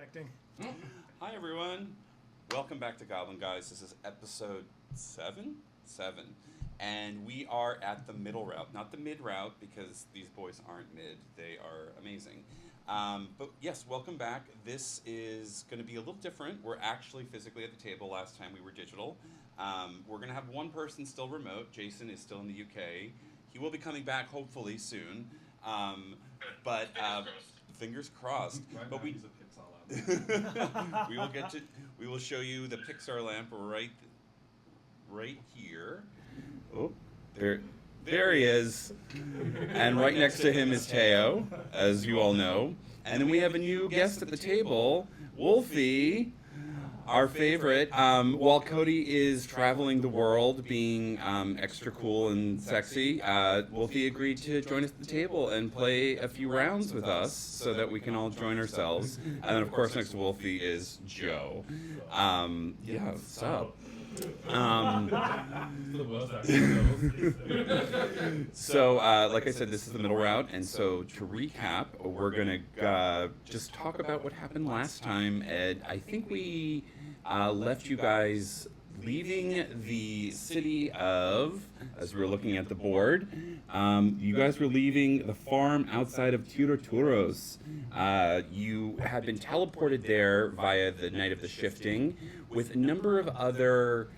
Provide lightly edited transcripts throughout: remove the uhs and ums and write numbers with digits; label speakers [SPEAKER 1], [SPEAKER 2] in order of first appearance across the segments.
[SPEAKER 1] expecting.
[SPEAKER 2] Hi everyone, welcome back to Goblin Guys. This is episode 7, and we are at the middle route, not the mid route because these boys aren't mid; they are amazing. But yes, welcome back. This is going to be a little different. We're actually physically at the table. Last time we were digital. We're going to have one person still remote. Jason is still in the UK. He will be coming back hopefully soon. But fingers crossed.
[SPEAKER 3] Right
[SPEAKER 2] but
[SPEAKER 3] now
[SPEAKER 2] we
[SPEAKER 3] he's a Pixar lamp.
[SPEAKER 2] we will show you the Pixar lamp right here. Oh, there he is. And right next to him is Thay, as you all know. And then we have a new guest at the table, Wolfie, our favorite. While Cody is traveling the world, being extra cool and sexy, Wolfie agreed to join us at the table and play a few rounds with us so that we can all join ourselves. And then, of course, next to Wolfie is Joe. Yeah, what's up? So, like I said, this is the middle route, and so to recap, we're gonna just talk about what happened last time. Ed, I think we left you guys leaving the city of, as we were looking at the board, you guys were leaving the farm outside of Turoturos. You had been teleported there via the Night of the Shifting with a number of other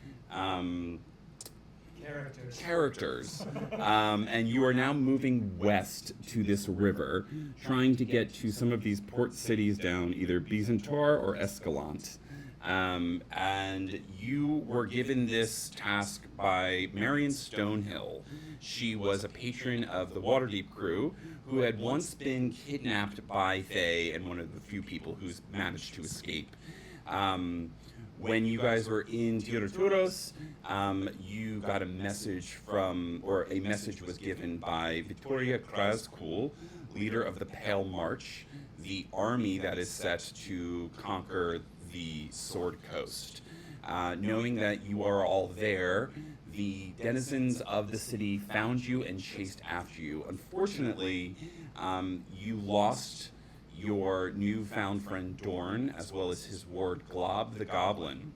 [SPEAKER 2] characters. And you are now moving west to this river, trying to get to some of these port cities down either Byzantor or Escalante. And you were given this task by Marion Stonehill. She was a patron of the Waterdeep crew who had once been kidnapped by Thay and one of the few people who's managed to escape. When you guys were in Turoturos, you got a message a message was given by Victoria Krazkul, leader of the Pale March, the army that is set to conquer the Sword Coast. Knowing that you are all there, the denizens of the city found you and chased after you. Unfortunately, you lost your newfound friend Dorn, as well as his ward Glob the Goblin,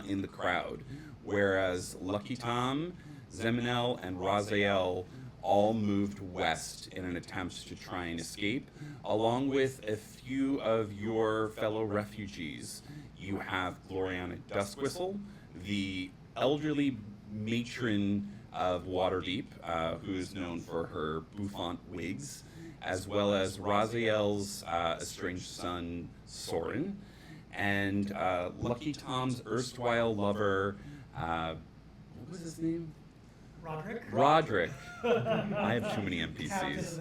[SPEAKER 2] in the crowd, whereas Lucky Tom, Zeminel, and Raziel all moved west in an attempt to try and escape, along with a few of your fellow refugees. You have Gloriana Duskwhistle, the elderly matron of Waterdeep, who is known for her bouffant wigs, as well as Raziel's estranged son, Soren, and Lucky Tom's erstwhile lover, what was his name? Roderick. I have too many NPCs.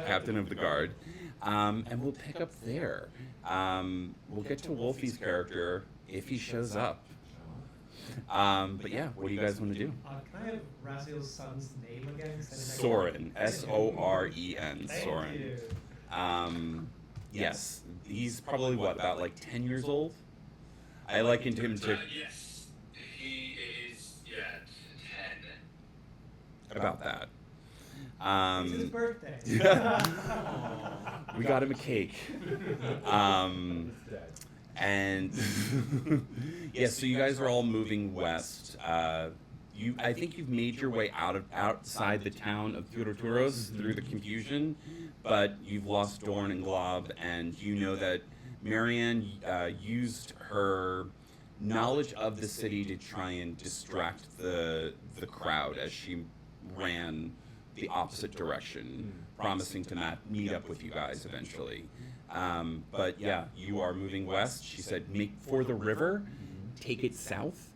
[SPEAKER 2] Captain of the Guard. And we'll pick up there. We'll get to Wolfie's character if he shows up. But yeah, what do you guys want to do?
[SPEAKER 1] Can I have Raziel's son's name again?
[SPEAKER 2] Soren. Soren. Soren. Yes. He's probably, about like 10 years old? I likened him to...
[SPEAKER 4] Yes. He is, 10.
[SPEAKER 2] About that.
[SPEAKER 1] It's his birthday.
[SPEAKER 2] We got him a cake. And yes, so you guys are all moving west. I think you've made your way outside the town of Turoturos through the confusion, but you've lost Dorn and Glob, and you know that Marianne used her knowledge of the city to try and distract the crowd as she ran the opposite direction, promising to meet up with you guys eventually. But yeah, you are moving west. She said, make for the river, take it south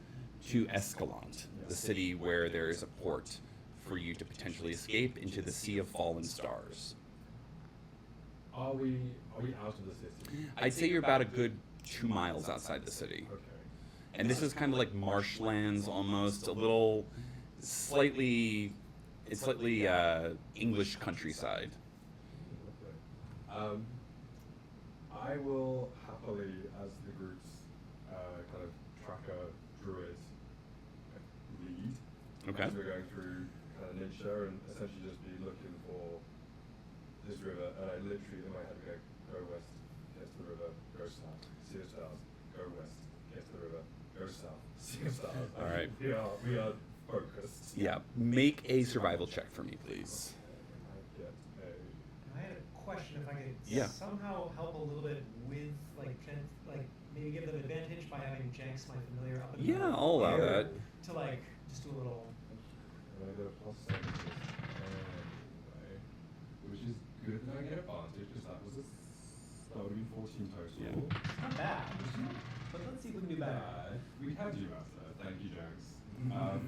[SPEAKER 2] to Escalante, the city where there is a port for you to potentially escape into the Sea of Fallen Stars.
[SPEAKER 3] Are we out of the city?
[SPEAKER 2] I'd say you're about a good 2 miles outside the city.
[SPEAKER 3] Okay.
[SPEAKER 2] And this is kind of like marshlands almost, a little slightly English countryside.
[SPEAKER 3] Okay. I will happily, as the group's kind of tracker druid lead,
[SPEAKER 2] Okay.
[SPEAKER 3] as we're going through kind of Ninja and essentially just be looking for this river, and I literally in my head go west, get to the river, go south. see the stars. Go west. Get to the river. Go south. See the stars.
[SPEAKER 2] All right.
[SPEAKER 3] We are focused.
[SPEAKER 2] Yeah. Make a survival check for me, please.
[SPEAKER 3] I get a.
[SPEAKER 1] I had a question if I could
[SPEAKER 2] Yeah.
[SPEAKER 1] somehow help a little bit with like maybe give them advantage by having Jenks, my familiar, up in the
[SPEAKER 2] Yeah, I'll allow
[SPEAKER 1] air
[SPEAKER 2] that.
[SPEAKER 1] to like just do a little.
[SPEAKER 3] And I get a +7 anyway, which is good that I get advantage because that would have been 14 total.
[SPEAKER 2] Yeah.
[SPEAKER 1] Not bad. But let's see if we can do better.
[SPEAKER 3] We can do better. Thank you, James.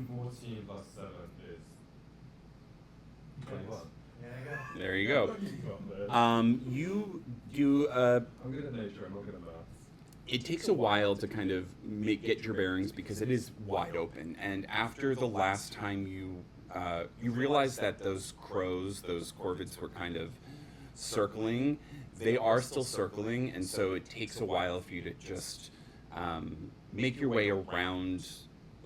[SPEAKER 3] 14 plus 7 is 21.
[SPEAKER 1] There you go.
[SPEAKER 2] There you go.
[SPEAKER 3] You got this.
[SPEAKER 2] You do.
[SPEAKER 3] I'm good at nature. I'm not good at maths.
[SPEAKER 2] It takes a while to kind of get your bearings because it is wide open. And after the last time you realize that those crows, those corvids, were kind of circling. They are still circling, and so it takes a while for you to just make your way around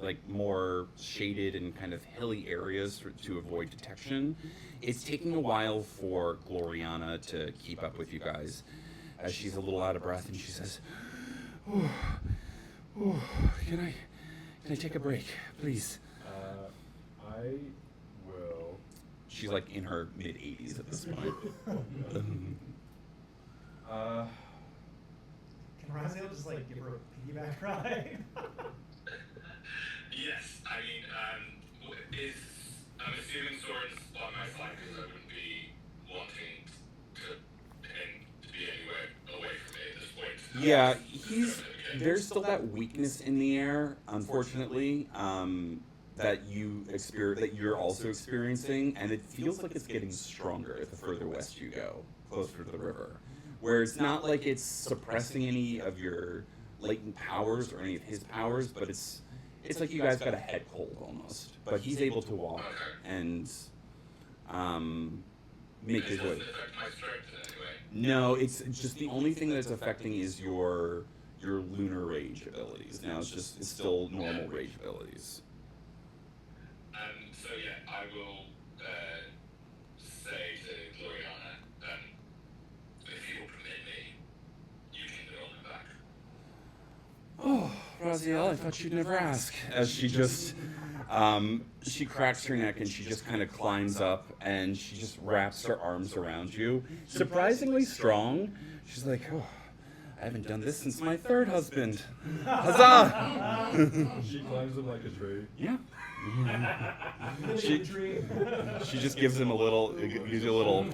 [SPEAKER 2] like more shaded and kind of hilly areas to avoid detection. It's taking a while for Gloriana to keep up with you guys, as she's a little out of breath, and she says, can I take a break, please?
[SPEAKER 3] I will.
[SPEAKER 2] She's like in her mid-80s at this point.
[SPEAKER 1] Can Raziel just like give her a piggyback ride?
[SPEAKER 4] Yes, I mean, I'm assuming Soren's by my side because I wouldn't be wanting him to be anywhere away from me at this point.
[SPEAKER 2] Yeah, there's still that weakness in the air, unfortunately, that you're also experiencing, and it feels like it's getting stronger the further west you go, closer to the river. Where it's not like it's suppressing any of your latent powers or any of his powers, but it's like you guys got a head cold almost. But he's able to walk and make his way.
[SPEAKER 4] It doesn't affect my strength in any way.
[SPEAKER 2] No, it's just the only thing that's affecting is your lunar rage abilities. Now it's still normal rage abilities.
[SPEAKER 4] So yeah, I will say to Gloriana, if you will permit me, you can go on my back.
[SPEAKER 2] Oh, Raziel, I thought you'd never ask. As she just, she cracks her neck and she just kind of climbs up and she just wraps her arms around you. Surprisingly strong. She's like, oh, I haven't done this since my third husband. Huzzah!
[SPEAKER 3] She climbs him like a tree.
[SPEAKER 2] Yeah.
[SPEAKER 1] She,
[SPEAKER 2] She just gives him a little, gives you a little,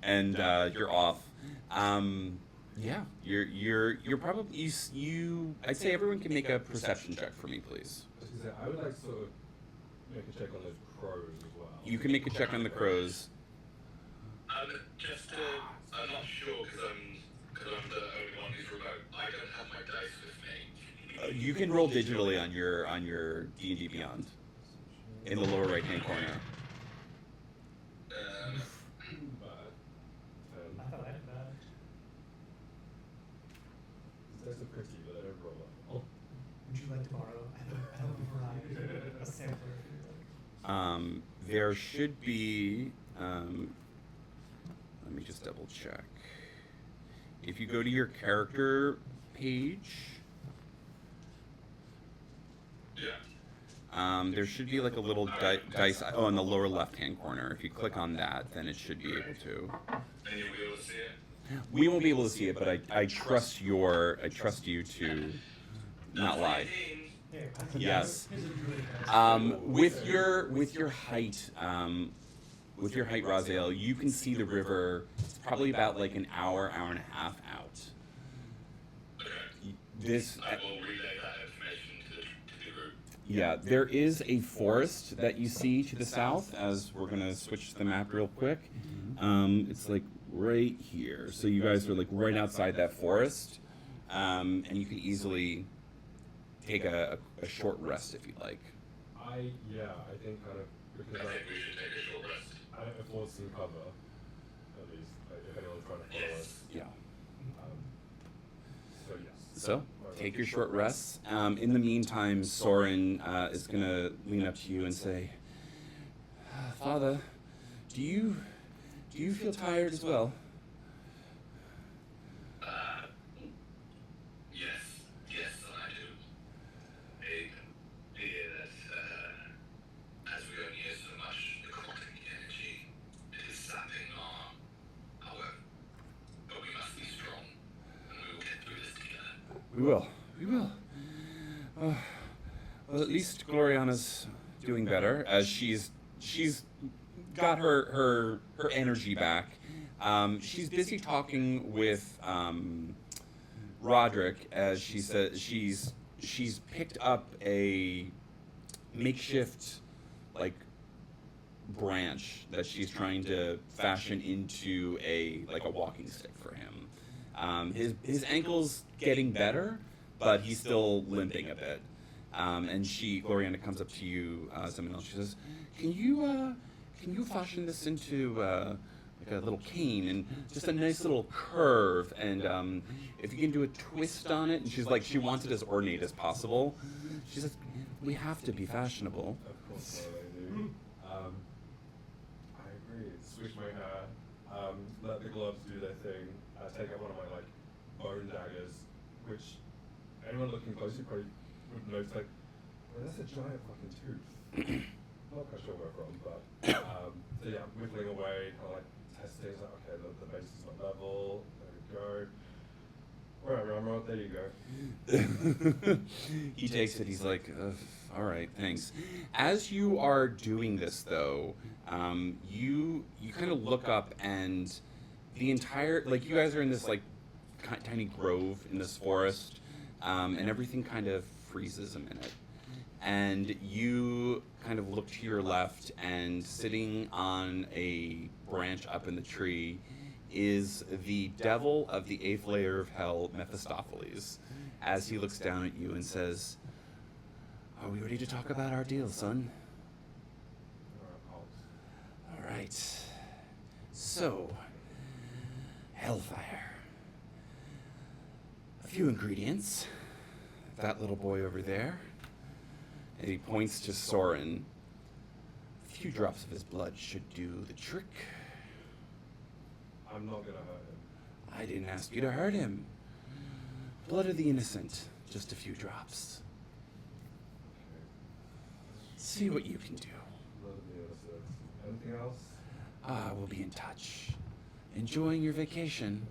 [SPEAKER 2] and you're off. Yeah, you're probably you. I'd say everyone can make a perception check for me, please.
[SPEAKER 3] I was gonna say, I would like to sort of make a check on those crows as well.
[SPEAKER 2] You can make a check on the crows.
[SPEAKER 4] I'm not sure because I'm the only one who's remote. I don't have my dice with me.
[SPEAKER 2] You can roll digitally on your D&D Beyond in the lower right hand corner.
[SPEAKER 3] But,
[SPEAKER 1] I thought I had that.
[SPEAKER 3] these dice are pretty, but they don't roll well.
[SPEAKER 1] Would you like to borrow? I don't provide a sampler if you like.
[SPEAKER 2] There should be. Let me just double check. If you go to your character page.
[SPEAKER 4] Yeah.
[SPEAKER 2] There should be like a little dice in the lower left-hand corner. If you click on that, then it should be able to.
[SPEAKER 4] And you'll be able to see it.
[SPEAKER 2] We won't be able to see it, but I trust you to not lie.
[SPEAKER 1] Here,
[SPEAKER 2] Yes.
[SPEAKER 1] here's a druid dice.
[SPEAKER 2] With your height, Raziel, you can see the river. It's probably about like an hour and a half out.
[SPEAKER 4] Okay.
[SPEAKER 2] This.
[SPEAKER 4] I will relay that information to the group.
[SPEAKER 2] Yeah, there is a forest that you see to the south, as we're going to switch the map real quick. It's like right here. So you guys are like right outside that forest, and you can easily take a short rest if you'd like.
[SPEAKER 3] I think kind of, because
[SPEAKER 4] I think we should take a short rest.
[SPEAKER 3] I afford some cover, at least, like, if anyone's trying to follow us.
[SPEAKER 2] Yeah.
[SPEAKER 3] So yes.
[SPEAKER 2] So, take your short rests. In the meantime, Soren is going to lean up to you and say, Father, do you feel tired as well?
[SPEAKER 4] Yes,
[SPEAKER 2] We will. We will. Well, at least Gloriana's doing better as she's got her energy back. She's busy talking with Roderick as she says she's picked up a makeshift like branch that she's trying to fashion into a walking stick for him. His ankle's getting better, but he's still limping a bit. And Gloriana comes up to you, Seminole. She says, "Can you fashion this into like a little cane and just a nice little curve? And if you can do a twist on it." And she wants it as ornate as possible. She says, "We have to be fashionable."
[SPEAKER 3] Of course, I do. I agree. Switch my hair. Let the gloves do their thing. Take out one of my bone daggers, which anyone looking closely probably would notice. Well, that's a giant fucking tooth. Not quite sure where from, but so yeah, I'm whittling away, kind of testing. It's okay, the base is not level. There we go. All right, Ramrod, there you go.
[SPEAKER 2] He takes it. He's like, "All right, thanks." As you are doing this, though, you kind of look up, and the entire you guys are in this tiny grove in this forest, and everything kind of freezes a minute. And you kind of look to your left, and sitting on a branch up in the tree is the devil of the 8th layer of hell, Mephistopheles, as he looks down at you and says, "Are we ready to talk about our deal, son?" All right. So, hellfire. A few ingredients. That little boy over there. And he points to Soren. A few drops of his blood should do the trick.
[SPEAKER 3] I'm not gonna hurt him.
[SPEAKER 2] I didn't ask you to hurt him. Blood of the innocent, just a few drops.
[SPEAKER 3] Okay.
[SPEAKER 2] See what you can do.
[SPEAKER 3] Blood of the innocent. Anything else?
[SPEAKER 2] We'll be in touch. Enjoying your vacation.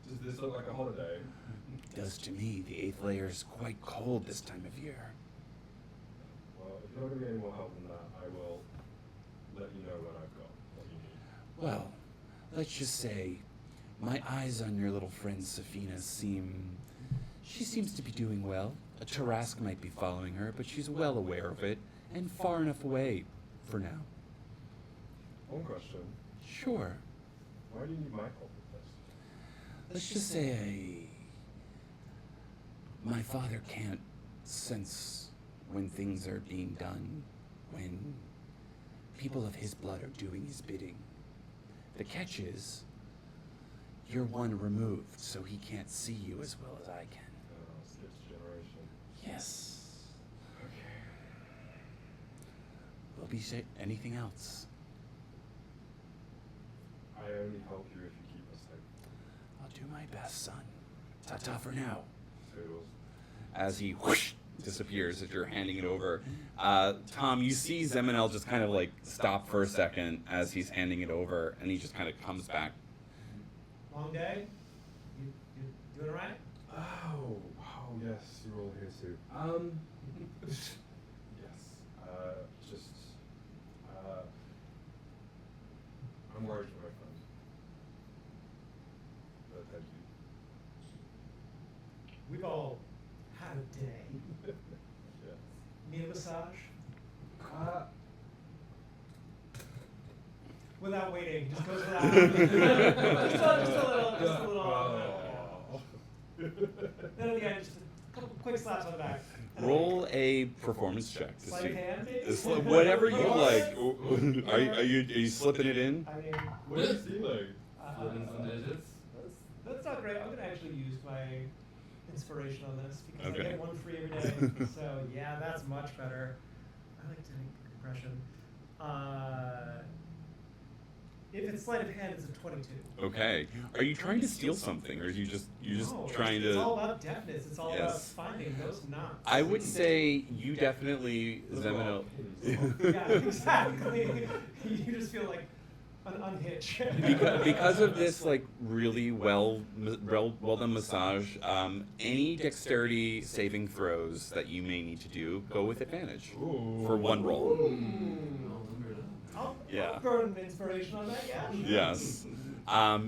[SPEAKER 3] Does this look like a holiday?
[SPEAKER 2] It does to me. The 8th layer is quite cold this time of year.
[SPEAKER 3] Well, if you're not gonna be any more help than that, I will let you know when I've got what you need.
[SPEAKER 2] Well, let's just say my eyes on your little friend Safina she seems to be doing well. A Tarask might be following her, but she's well aware of it and far enough away for now.
[SPEAKER 3] One question.
[SPEAKER 2] Sure.
[SPEAKER 3] Why do you need my help with this?
[SPEAKER 2] Let's just say my father can't sense when things are being done, when people of his blood are doing his bidding. The catch is, you're one removed, so he can't see you as well as I can.
[SPEAKER 3] Skips generation.
[SPEAKER 2] Yes.
[SPEAKER 3] Okay.
[SPEAKER 2] Will be anything else?
[SPEAKER 3] I only help you if you keep us safe.
[SPEAKER 2] I'll do my best, son. Ta-ta for now.
[SPEAKER 3] Toodles.
[SPEAKER 2] As he disappears as you're handing it over. Tom, you see Zeminel just kind of stop for a second as he's handing it over, and he just kind of comes back.
[SPEAKER 1] Long day? You doing all right?
[SPEAKER 3] Oh, yes, you're all here too. Yes, I'm worried for my friend. But thank you.
[SPEAKER 1] We've all had a day.
[SPEAKER 3] Yes.
[SPEAKER 1] Need a massage? Without waiting, just goes around. just a little. Then at the end, just a couple quick slaps on the back.
[SPEAKER 2] Roll a performance check to
[SPEAKER 1] Sleight
[SPEAKER 2] see.
[SPEAKER 1] of hand, maybe?
[SPEAKER 2] Whatever you like. Are you slipping it in?
[SPEAKER 1] I mean,
[SPEAKER 3] What are you stealing?
[SPEAKER 5] Flipping some digits.
[SPEAKER 1] that's not great. I'm gonna actually use my inspiration on this because
[SPEAKER 2] Okay.
[SPEAKER 1] I get one free every day. So yeah, that's much better. I like to make impression. If it's sleight of hand, it's a 22.
[SPEAKER 2] Okay. Are you trying to steal something, or are you just
[SPEAKER 1] No,
[SPEAKER 2] trying
[SPEAKER 1] it's
[SPEAKER 2] to?
[SPEAKER 1] all about deafness. It's all about
[SPEAKER 2] Yes.
[SPEAKER 1] finding those knots.
[SPEAKER 2] I would say you definitely Zeminel.
[SPEAKER 1] Yeah, exactly. You just feel like unhitch.
[SPEAKER 2] Because of this like really well done massage, any dexterity saving throws that you may need to do go with advantage for one roll.
[SPEAKER 1] I'll
[SPEAKER 2] Yeah.
[SPEAKER 1] burn inspiration on that, yeah.
[SPEAKER 2] Yes.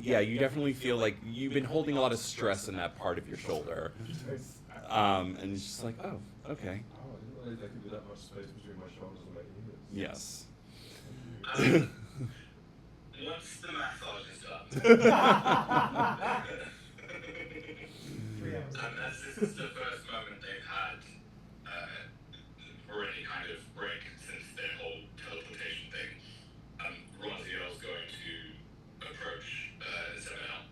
[SPEAKER 2] Yeah, you definitely feel like you've been holding a lot of stress in that part of your shoulder. And it's just like, oh, okay.
[SPEAKER 3] Oh, I didn't realize there could be that much space between my shoulders and my ears.
[SPEAKER 2] Yes.
[SPEAKER 4] Once the massage is done,
[SPEAKER 1] 3 hours.
[SPEAKER 4] as this is the first moment they've had for any kind of break since their whole teleportation thing, Raziel's going to approach Zemel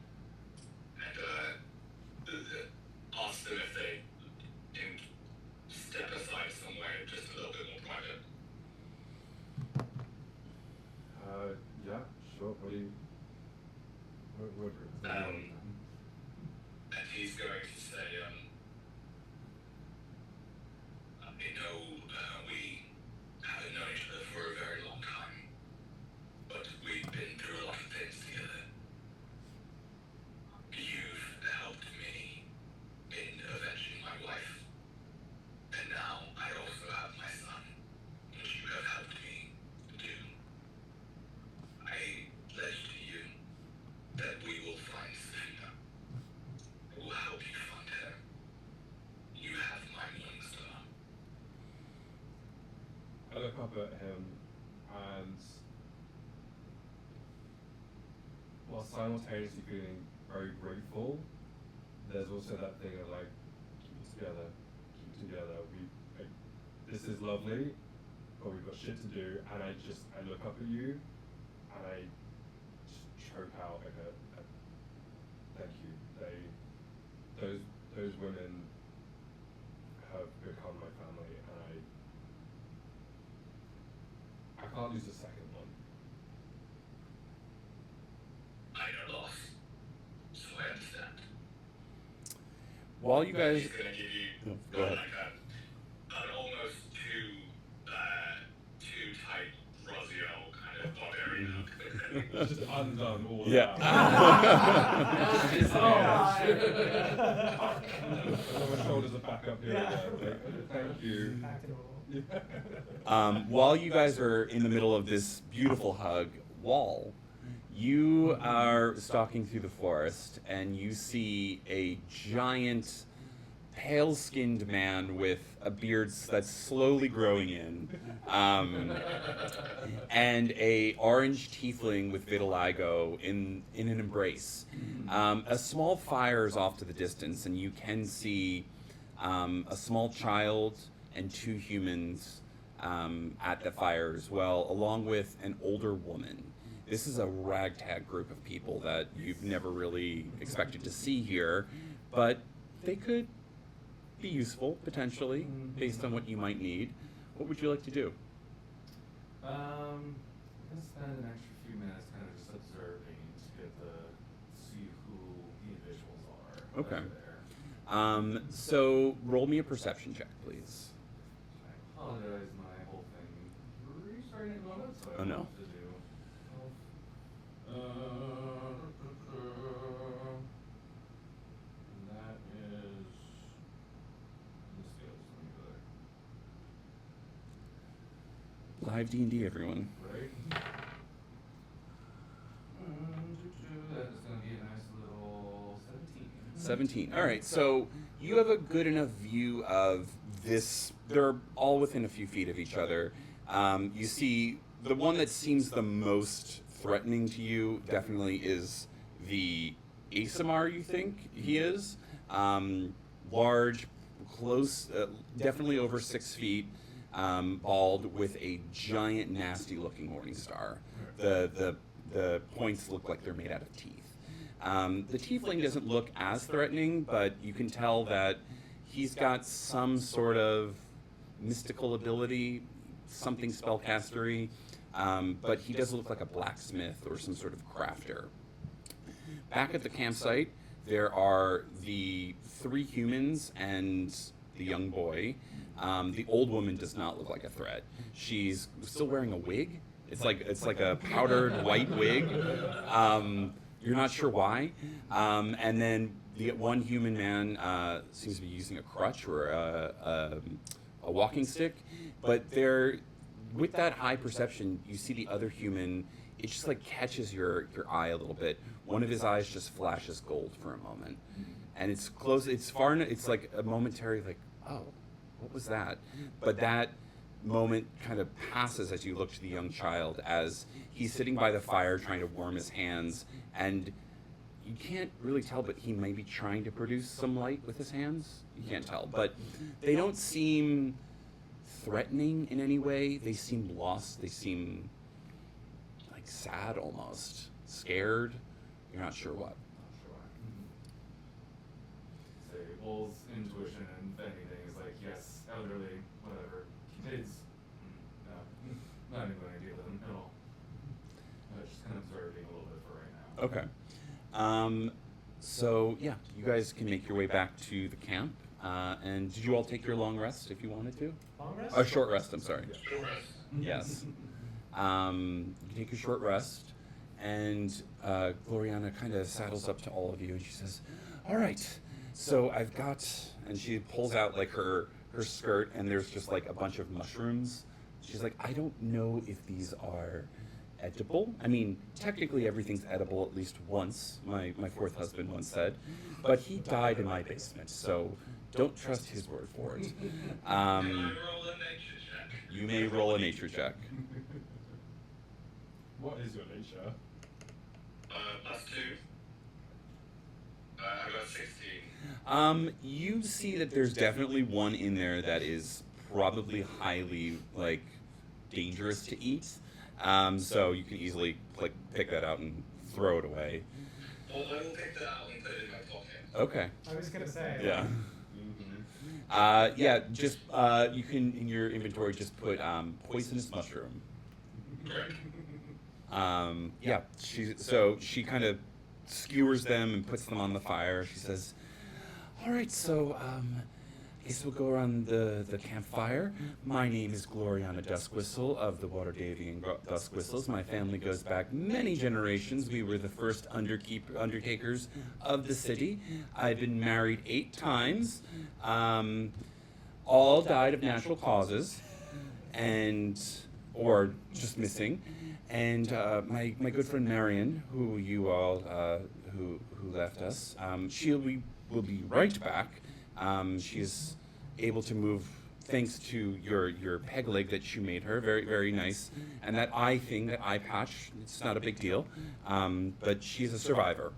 [SPEAKER 4] and ask them if they can step aside somewhere just a little bit more private.
[SPEAKER 3] Yeah, sure. What do you? What
[SPEAKER 4] And he's going to say, you know, we haven't known each other for a very long time, but we've been through a lot of things together. You've helped me in avenging my wife, and now I also have my son, which you have helped me do. I pledge to you that we will find Safina. I will help you find her. You have my Morning Star.
[SPEAKER 3] I look up at him, and while simultaneously feeling very grateful, there's also that thing of like, keep it together, like, this is lovely, but we've got shit to do, and I look up at you, and I just choke out like a thank you. Those women have become my family, and I can't lose a second one.
[SPEAKER 4] I know loss, so I understand.
[SPEAKER 2] While you guys,
[SPEAKER 4] He's going to give you
[SPEAKER 2] go ahead.
[SPEAKER 4] like an almost too tight Raziel kind of barbarian hug.
[SPEAKER 3] It's just undone all of
[SPEAKER 2] Yeah.
[SPEAKER 3] that. My shoulders are back up here
[SPEAKER 1] Yeah.
[SPEAKER 3] again. Like, thank you.
[SPEAKER 1] Back to normal.
[SPEAKER 2] While you guys are in the middle of this beautiful hug, Wall, you are stalking through the forest and you see a giant, pale-skinned man with a beard that's slowly growing in, and a orange tiefling with vitiligo in an embrace. A small fire is off to the distance, and you can see a small child and 2 humans at the fire as well, along with an older woman. This is a ragtag group of people that you've never really expected to see here, but they could be useful, potentially, based on what you might need. What would you like to do?
[SPEAKER 5] I'm gonna spend an extra few minutes kind of just observing to get see who the individuals are.
[SPEAKER 2] Okay.
[SPEAKER 5] There.
[SPEAKER 2] So roll me a perception check, please.
[SPEAKER 5] I apologize, my whole thing restarting at the moment, so I
[SPEAKER 2] Oh, no.
[SPEAKER 5] don't know what to do. And that is the scales. Let me go there.
[SPEAKER 2] Live D&D, everyone.
[SPEAKER 5] Right? That is going to be a nice little 17.
[SPEAKER 2] 17. All right, so you have a good enough view of this. They're all within a few feet of each other. You see the one that seems the most threatening to you definitely is the Asamar, you think he is. Large, close, definitely over 6 feet, bald, with a giant, nasty-looking morning star. The points look like they're made out of teeth. The tiefling doesn't look as threatening, but you can tell that he's got some sort of mystical ability, something spellcastery, but he doesn't look like a blacksmith or some sort of crafter. Back at the campsite, there are the 3 humans and the young boy. The old woman does not look like a threat. She's still wearing a wig, It's like a powdered white wig. You're not sure why. And then the one human man seems to be using a crutch or a walking stick. But they're, with that high perception, you see the other human. It just like catches your eye a little bit. One of his eyes just flashes gold for a moment, and it's close. It's far. It's like a momentary, like, oh, what was that? But that moment kind of passes as you look to the young child as he's sitting by the fire trying to warm his hands, and you can't really tell, but he may be trying to produce some light with his hands. You can't tell, but they don't seem threatening in any way. They seem lost. They seem like sad, almost scared. You're not sure what.
[SPEAKER 5] Say, Bull's intuition, and if anything, is like, yes, elderly, whatever, kids. No, not even going to deal with them at all. Just kind of observing a little bit for right now.
[SPEAKER 2] Okay. So yeah, you guys can make your way back to the camp. And did you all take your long rest if you wanted to?
[SPEAKER 1] Long rest?
[SPEAKER 2] A short rest, I'm sorry.
[SPEAKER 4] Short rest.
[SPEAKER 2] Yes. You can take a short rest, and Gloriana kind of saddles up to all of you, and she says, "All right, so I've got," and she pulls out like her skirt, and there's just like a bunch of mushrooms. She's like, "I don't know if these are edible. I mean, technically everything's edible at least once, my fourth husband once said, but he died in my basement, so don't trust his word for it."
[SPEAKER 4] Can I roll a nature check?
[SPEAKER 2] You may roll a nature check.
[SPEAKER 3] What is your nature?
[SPEAKER 4] +2. I got 16.
[SPEAKER 2] You see that there's definitely one in there that is probably highly like dangerous to eat. So you can easily like pick that out and throw it away.
[SPEAKER 4] Well, I will pick that out and put it in my pocket.
[SPEAKER 2] Okay.
[SPEAKER 1] I was gonna say.
[SPEAKER 2] Yeah. Yeah. Just you can in your inventory just put poisonous mushroom.
[SPEAKER 4] Great.
[SPEAKER 2] Yeah. She kind of skewers them and puts them on the fire. She says, "All right, so I guess we'll go around the campfire. My name is Gloriana Duskwhistle of the Waterdavian Duskwhistles. My family goes back many generations. We were the first undertakers of the city. I've been married 8 times. All died of natural causes, or just missing. And my good friend Marion, who you all who left us, will be right back. She's able to move thanks to your peg leg that you made her, very, very nice. And that eye thing, that eye patch, it's not a big deal. But she's a survivor.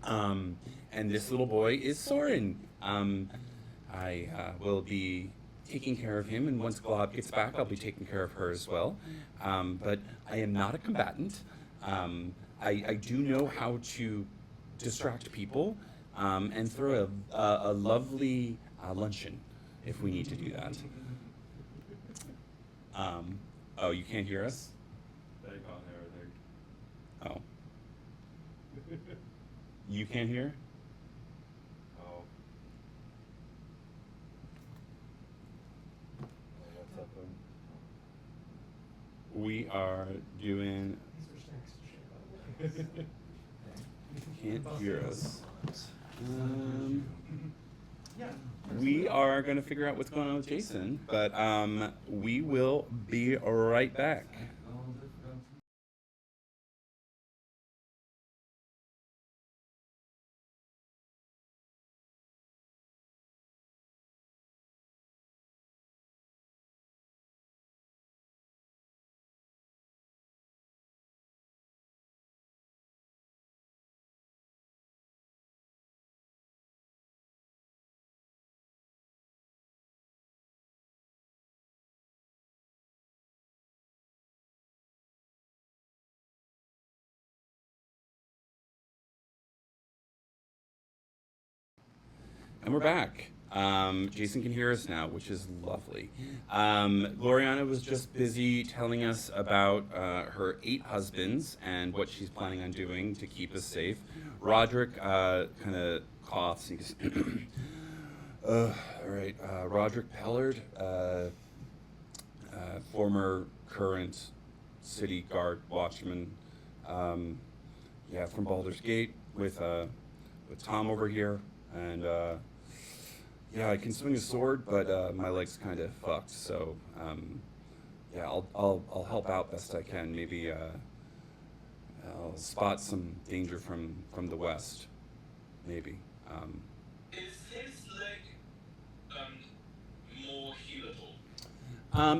[SPEAKER 2] And this little boy is Soren. I will be taking care of him, and once Glob gets back, I'll be taking care of her as well. But I am not a combatant. I do know how to distract people. And throw a lovely luncheon if we need to do that. Oh, you can't hear us?
[SPEAKER 3] They can't hear anything.
[SPEAKER 2] Oh. You can't hear?
[SPEAKER 3] Oh. What's happened?
[SPEAKER 2] We are doing.
[SPEAKER 1] These are snacks to share, by the way.
[SPEAKER 2] Can't hear us.
[SPEAKER 1] Yeah.
[SPEAKER 2] We are going to figure out what's going on with Jason, but we will be right back. And we're back. Jason can hear us now, which is lovely. Gloriana was just busy telling us about her 8 husbands and what she's planning on doing to keep us safe. Roderick kind of coughs. He goes, all right, Roderick Pellard, former current city guard watchman. Yeah, from Baldur's Gate with Tom over here, and yeah, I can swing a sword, but my leg's kind of fucked. So yeah, I'll help out best I can. Maybe I'll spot some danger from the west. Maybe.
[SPEAKER 4] Is his leg more healable?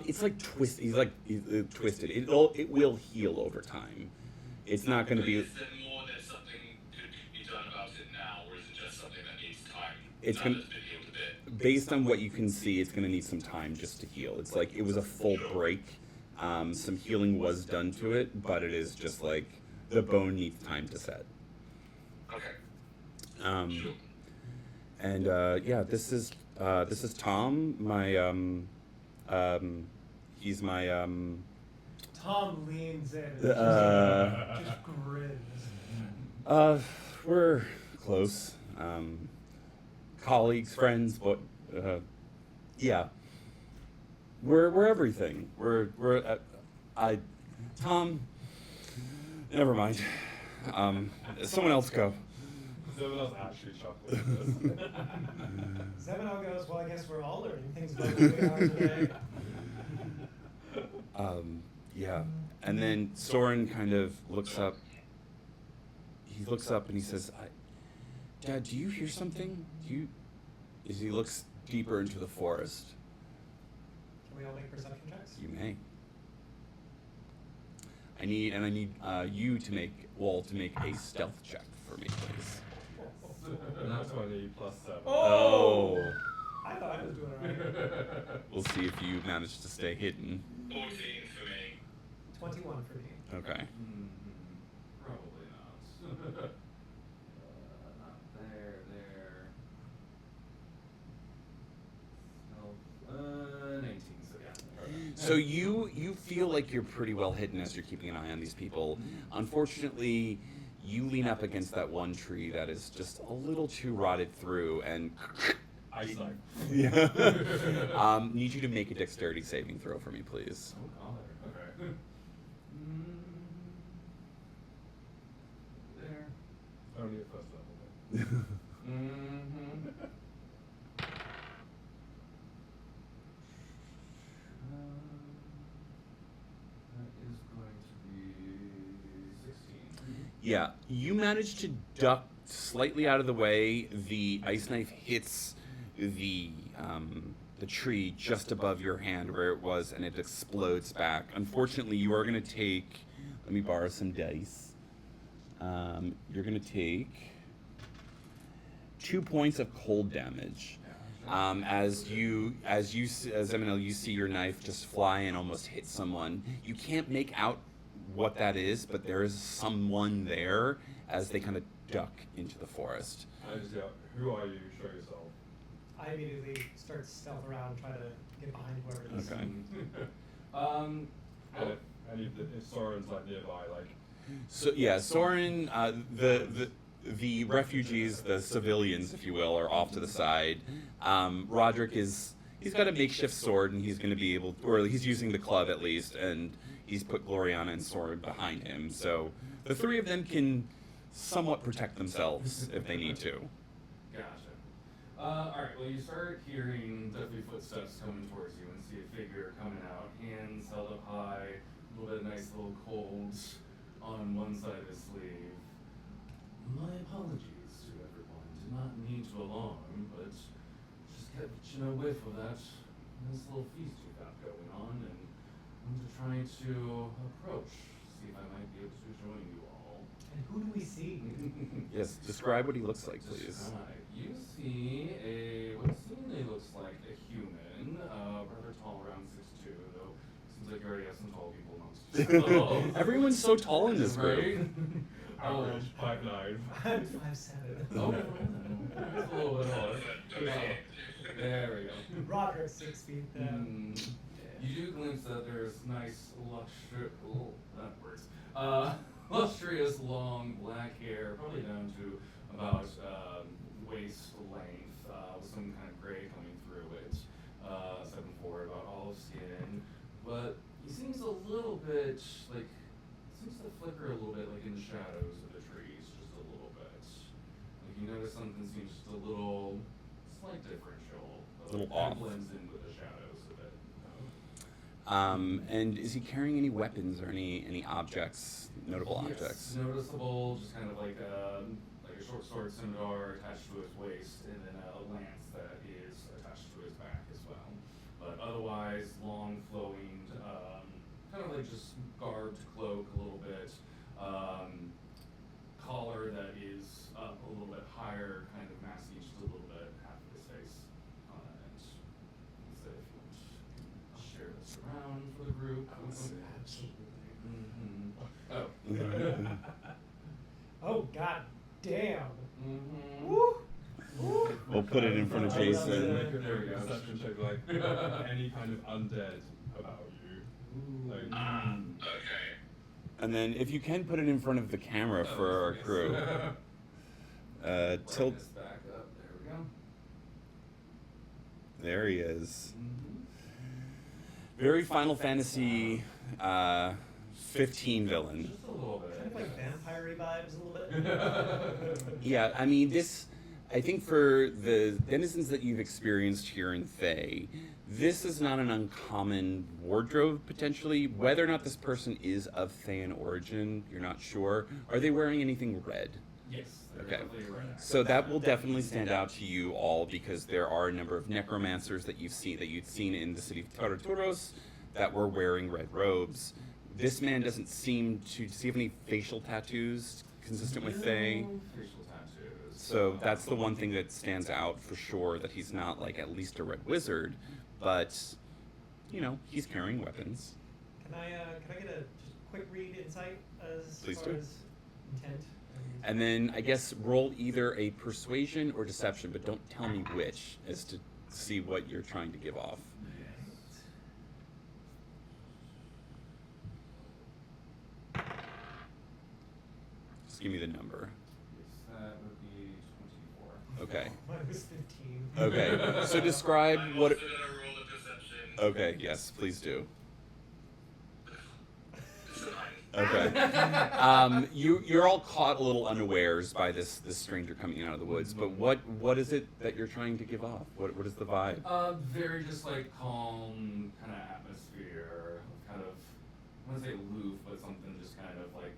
[SPEAKER 2] It's like he's twisted. It will heal over time. It's not going to be.
[SPEAKER 4] Is there more that something could be done about it now, or is it just something that needs time?
[SPEAKER 2] It's
[SPEAKER 4] now
[SPEAKER 2] gonna,
[SPEAKER 4] that's been healed a bit.
[SPEAKER 2] based on what you can see, it's going to need some time just to heal. It's like it was a full break. Some healing was done to it, but it is just like the bone needs time to set.
[SPEAKER 4] Okay.
[SPEAKER 2] Sure. And yeah, this is Tom. My he's my
[SPEAKER 1] Tom leans in and just grins.
[SPEAKER 2] We're close. Colleagues, friends, but yeah. We're everything. Tom, never mind. Someone else go.
[SPEAKER 3] Someone else actually chuckles at this.
[SPEAKER 1] Zebedee goes, well, I guess we're all learning things about who we are today.
[SPEAKER 2] Yeah. And then Soren kind of looks up. He looks up and he says, Dad, do you hear something? As he looks deeper into the forest.
[SPEAKER 1] Can we all make perception checks?
[SPEAKER 2] You may. I need you to make a stealth check for me, please.
[SPEAKER 3] Not 20 plus 7.
[SPEAKER 2] Oh.
[SPEAKER 1] I thought I was doing it right.
[SPEAKER 2] We'll see if you manage to stay hidden.
[SPEAKER 4] 14 for me.
[SPEAKER 1] 21 for me.
[SPEAKER 2] Okay.
[SPEAKER 5] Probably not. Not there. No, 19, so yeah.
[SPEAKER 2] So you feel like you're pretty well hidden as you're keeping an eye on these people. Unfortunately, you lean up against that one tree that is just a little too rotted through, and
[SPEAKER 3] Eyesight.
[SPEAKER 2] yeah. Need you to make a dexterity saving throw for me, please.
[SPEAKER 5] Oh, God. Okay. There.
[SPEAKER 3] Only at first level, though.
[SPEAKER 5] That is going to be 16.
[SPEAKER 2] Yeah, you manage to duck slightly out of the way. The ice knife hits the tree just above your hand where it was, and it explodes back. Unfortunately, you are going to take. Let me borrow some dice. You're going to take 2 points of cold damage. As Eminel, you see your knife just fly and almost hit someone. You can't make out what that is, but there is someone there as they kind of duck into the forest.
[SPEAKER 3] I just yell, who are you? Show yourself.
[SPEAKER 1] I immediately start to stealth around and try to get behind whoever it is.
[SPEAKER 2] Okay.
[SPEAKER 3] And if Soren's like nearby, like.
[SPEAKER 2] So yeah, Soren, the refugees, the civilians, if you will, are off to the side. Roderick he's got a makeshift sword, and he's going to be able, or he's using the club at least, and he's put Gloriana and Soren behind him. So the three of them can somewhat protect themselves if they need to.
[SPEAKER 5] Gotcha. Alright, well, you start hearing definitely footsteps coming towards you and see a figure coming out, hands held up high, a little bit of nice little colds on one side of his sleeve. My apologies to everyone. Did not mean to alarm, but just kept catching a whiff of that nice little feast you got going on, and I'm just trying to approach, see if I might be able to join you all.
[SPEAKER 1] And who do we see?
[SPEAKER 2] Yes, describe what he looks like, please.
[SPEAKER 5] Describe. You see what seemingly looks like a human, rather tall, around 6'2", though seems like you already have some tall people amongst you.
[SPEAKER 2] Everyone's so tall in this group.
[SPEAKER 5] Right?
[SPEAKER 3] Average 5'9".
[SPEAKER 1] I'm 5'7".
[SPEAKER 5] Oh, that's a little bit hard. There we go.
[SPEAKER 1] Roderick's 6 feet.
[SPEAKER 5] You do glimpse that there's nice, lustrous, long black hair, probably down to about waist length, with some kind of gray coming through it. 7'4", about olive skin, but he seems a little bit like seems to flicker a little bit like in the shadows of the trees, just a little bit. Like you notice something seems just a little slight differential.
[SPEAKER 2] A little
[SPEAKER 5] kind
[SPEAKER 2] off.
[SPEAKER 5] of blends in with the shadows a bit.
[SPEAKER 2] And is he carrying any weapons or any objects, notable
[SPEAKER 5] Yes,
[SPEAKER 2] objects?
[SPEAKER 5] noticeable, just kind of like a short sword scimitar attached to his waist, and then a lance that is attached to his back as well. But otherwise, long flowing, kind of like just garbed cloak a little bit, collar that is up a little bit higher, kind of masking just a little bit half of his face. And so if you want to share this around for the group.
[SPEAKER 1] Absolutely.
[SPEAKER 5] Oh.
[SPEAKER 1] Oh, god damn.
[SPEAKER 5] Mm-hmm.
[SPEAKER 1] Woo! Woo!
[SPEAKER 2] We'll put it in front of Jason.
[SPEAKER 3] Make a perception check, like any kind of undead about you. Like,
[SPEAKER 4] Okay.
[SPEAKER 2] And then if you can put it in front of the camera for our crew. Tilt.
[SPEAKER 5] This back up. There we go.
[SPEAKER 2] There he is.
[SPEAKER 5] Mm-hmm.
[SPEAKER 2] Very Final Fantasy 15 villain.
[SPEAKER 5] Just a little bit.
[SPEAKER 1] Kind of like vampire vibes a little bit.
[SPEAKER 2] Yeah, I mean, I think for the denizens that you've experienced here in Thay, this is not an uncommon wardrobe, potentially. Whether or not this person is of Thayan origin, you're not sure. Are they wearing anything red?
[SPEAKER 5] Yes.
[SPEAKER 2] Okay.
[SPEAKER 5] Definitely right.
[SPEAKER 2] So that will definitely stand out to you all because there are a number of necromancers that you've seen in the city of Taraturos that were wearing red robes. This man doesn't seem to have any facial tattoos consistent with Thay.
[SPEAKER 5] No facial tattoos.
[SPEAKER 2] So that's the one thing that stands out for sure, that he's not like at least a red wizard, but he's carrying weapons.
[SPEAKER 1] Can I get a just quick read insight as
[SPEAKER 2] Please
[SPEAKER 1] far
[SPEAKER 2] do.
[SPEAKER 1] as intent?
[SPEAKER 2] And then I guess roll either a persuasion or deception, but don't tell me which, as to see what you're trying to give off. Just give me the number.
[SPEAKER 5] Yes, that would be 24.
[SPEAKER 2] Okay.
[SPEAKER 1] Mine was 15.
[SPEAKER 2] Okay. So describe
[SPEAKER 4] I'm
[SPEAKER 2] what.
[SPEAKER 4] also gonna roll a perception.
[SPEAKER 2] Okay. Yes, please do.
[SPEAKER 4] It's a 9.
[SPEAKER 2] Okay. You're all caught a little unawares by this stranger coming out of the woods. But what is it that you're trying to give off? What is the vibe?
[SPEAKER 5] Very just like calm kind of atmosphere, kind of, I wouldn't say aloof, but something just kind of like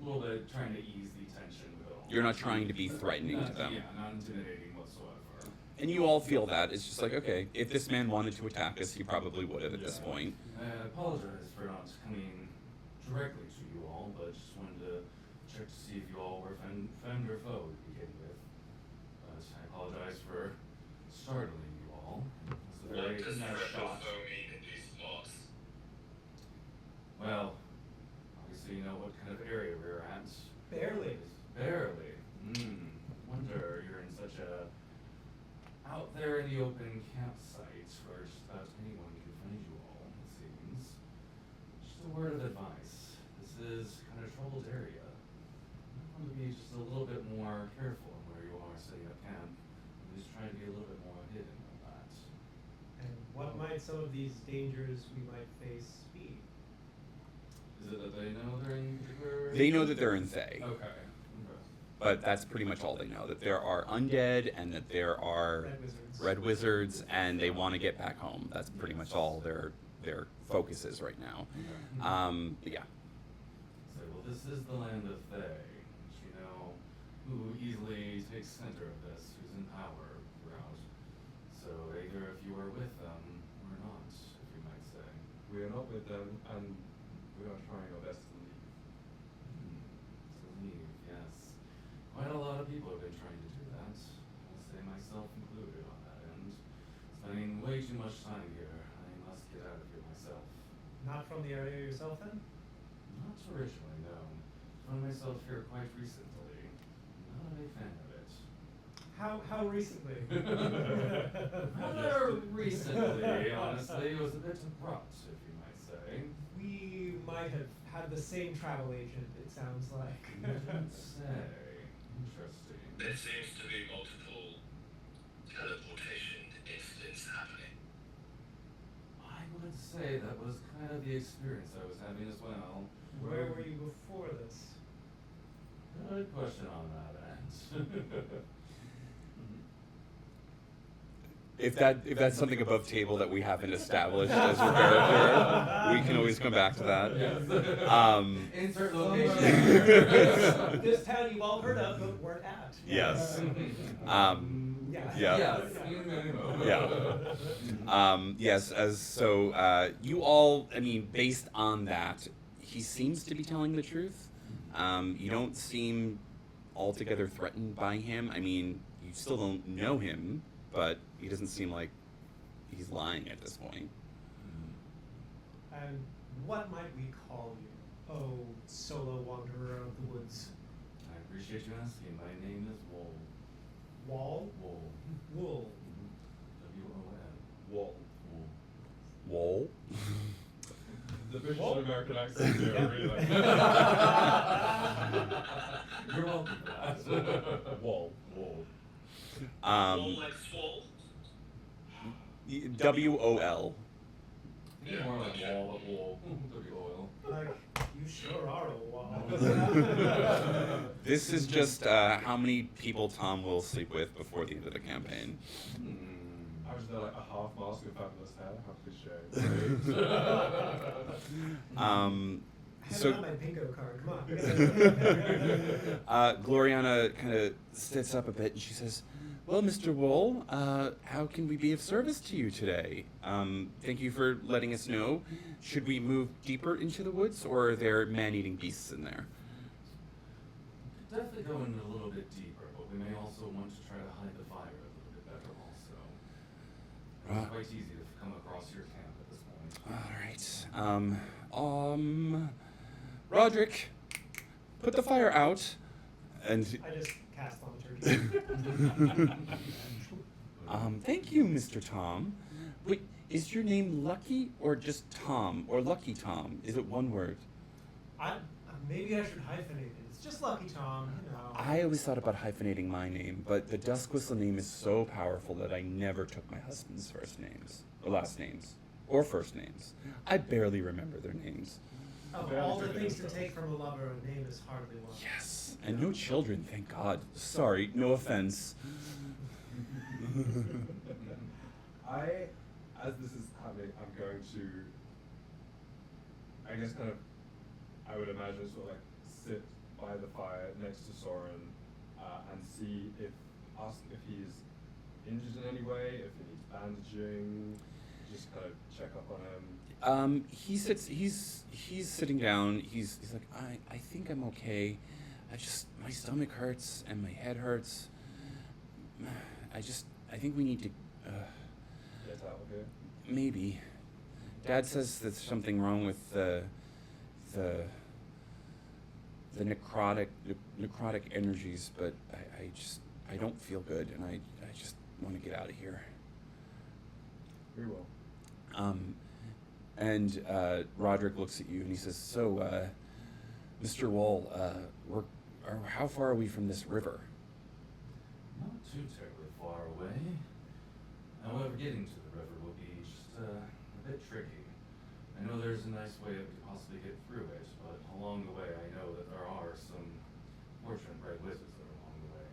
[SPEAKER 5] a little bit trying to ease the tension with it all.
[SPEAKER 2] You're not trying to be threatening to them.
[SPEAKER 5] Yeah, not intimidating whatsoever.
[SPEAKER 2] And you all feel that. It's just like, okay, if this man wanted to attack us, he probably would have at this point.
[SPEAKER 5] I apologize for not coming directly to you all, but just wanted to check to see if you all were friend or foe to begin with. But I apologize for startling you all. It was a
[SPEAKER 4] What
[SPEAKER 5] very
[SPEAKER 4] does
[SPEAKER 5] nice shot.
[SPEAKER 4] foe mean in these spots?
[SPEAKER 5] Well, obviously you know what kind of area we're at.
[SPEAKER 1] Barely.
[SPEAKER 5] Barely. Wonder you're in such a out there in the open campsite where just about anyone can find you all, it seems. Just a word of advice. This is kind of a troubled area. You want to be just a little bit more careful in where you are setting up camp. At least try to be a little bit more hidden on that.
[SPEAKER 1] And what might some of these dangers we might face be?
[SPEAKER 5] Is it that they know they're in particular?
[SPEAKER 2] They know that they're in Thay.
[SPEAKER 5] Okay.
[SPEAKER 2] But that's pretty much all they know, that there are undead and that there are red wizards and they want to get back home. That's pretty much all their focus is right now. But yeah.
[SPEAKER 5] So, well, this is the land of Thay, which you know who easily takes center of this, who's in power throughout. So either if you are with them or not, if you might say.
[SPEAKER 3] we are not with them, and we are trying our best to leave.
[SPEAKER 5] To leave, yes. Quite a lot of people have been trying to do that. I'll say myself included on that end. Spending way too much time here. I must get out of here myself.
[SPEAKER 1] Not from the area yourself, then?
[SPEAKER 5] Not originally, no. Found myself here quite recently. Not a big fan of it.
[SPEAKER 1] How recently?
[SPEAKER 5] Rather recently, honestly. It was a bit abrupt, if you might say.
[SPEAKER 1] We might have had the same travel agent, it sounds like.
[SPEAKER 5] You didn't say. Interesting.
[SPEAKER 4] There seems to be multiple teleportation incidents happening.
[SPEAKER 5] I would say say that was kind of the experience I was having as well.
[SPEAKER 1] Where were you before this?
[SPEAKER 5] Good question on that end.
[SPEAKER 2] If that's something above table that we haven't established as your character, we can always come back to that.
[SPEAKER 5] Yes. Insert location.
[SPEAKER 1] This town you've all heard of but weren't at.
[SPEAKER 2] Yes.
[SPEAKER 1] Yeah.
[SPEAKER 2] Yes. As so, you all. I mean, based on that, he seems to be telling the truth. You don't seem altogether threatened by him. I mean, you still don't know him, but he doesn't seem like he's lying at this point.
[SPEAKER 1] And what might we call you, oh solo wanderer of the woods?
[SPEAKER 5] I appreciate you asking. My name is Wool.
[SPEAKER 1] Wall?
[SPEAKER 5] Wool.
[SPEAKER 1] Wool.
[SPEAKER 5] W-O-L.
[SPEAKER 3] Wall.
[SPEAKER 5] Wool.
[SPEAKER 2] Wool?
[SPEAKER 3] The British
[SPEAKER 1] Wall?
[SPEAKER 3] and American accent here, I really like.
[SPEAKER 5] You're welcome for that.
[SPEAKER 3] Wall.
[SPEAKER 5] Wool.
[SPEAKER 4] All like swole.
[SPEAKER 2] W-O-L.
[SPEAKER 5] Yeah. More like wall, but wool. W-O-L.
[SPEAKER 1] Like, you sure are a wall.
[SPEAKER 2] This is just how many people Tom will sleep with before the end of the campaign.
[SPEAKER 3] I was there like a half mask of fabulous hair. How cliche.
[SPEAKER 2] So
[SPEAKER 1] Hand out my bingo card, come on.
[SPEAKER 2] Gloriana kind of sits up a bit and she says, "Well, Mr. Wool, how can we be of service to you today? Thank you for letting us know. Should we move deeper into the woods, or are there man-eating beasts in there?"
[SPEAKER 5] Definitely go in a little bit deeper, but we may also want to try to hide the fire a little bit better also. It's quite easy to come across your camp at this point.
[SPEAKER 2] All right. Roderick, put the fire out. And
[SPEAKER 1] I just cast thaumaturgy.
[SPEAKER 2] thank you, Mr. Tom. Wait, is your name Lucky or just Tom or Lucky Tom? Is it one word?
[SPEAKER 1] Maybe I should hyphenate it. It's just Lucky Tom, you know.
[SPEAKER 2] I always thought about hyphenating my name, but the Dusk Whistle name is so powerful that I never took my husband's first names, or last names, or first names. I barely remember their names.
[SPEAKER 1] Of all the things to take from a lover, a name is hardly one.
[SPEAKER 2] Yes, and no children, thank God. Sorry, no offense.
[SPEAKER 3] As this is happening, I'm going to, I guess I would imagine sort of like sit by the fire next to Soren and see ask if he's injured in any way, if he needs bandaging, just kind of check up on him.
[SPEAKER 2] He's sitting down, he's like, I think I'm okay. My stomach hurts and my head hurts. I think we need to,
[SPEAKER 3] Get out of here.
[SPEAKER 2] maybe. Dad says there's something wrong with the necrotic energies, but I don't feel good, and I just want to get out of here.
[SPEAKER 3] We will.
[SPEAKER 2] And Roderick looks at you and he says, "So, Mr. Wall, how far are we from this river?"
[SPEAKER 5] Not too terribly far away. However, getting to the river will be just a bit tricky. I know there's a nice way that we could possibly get through it, but along the way I know that there are some fortune-bred wizards that are along the way.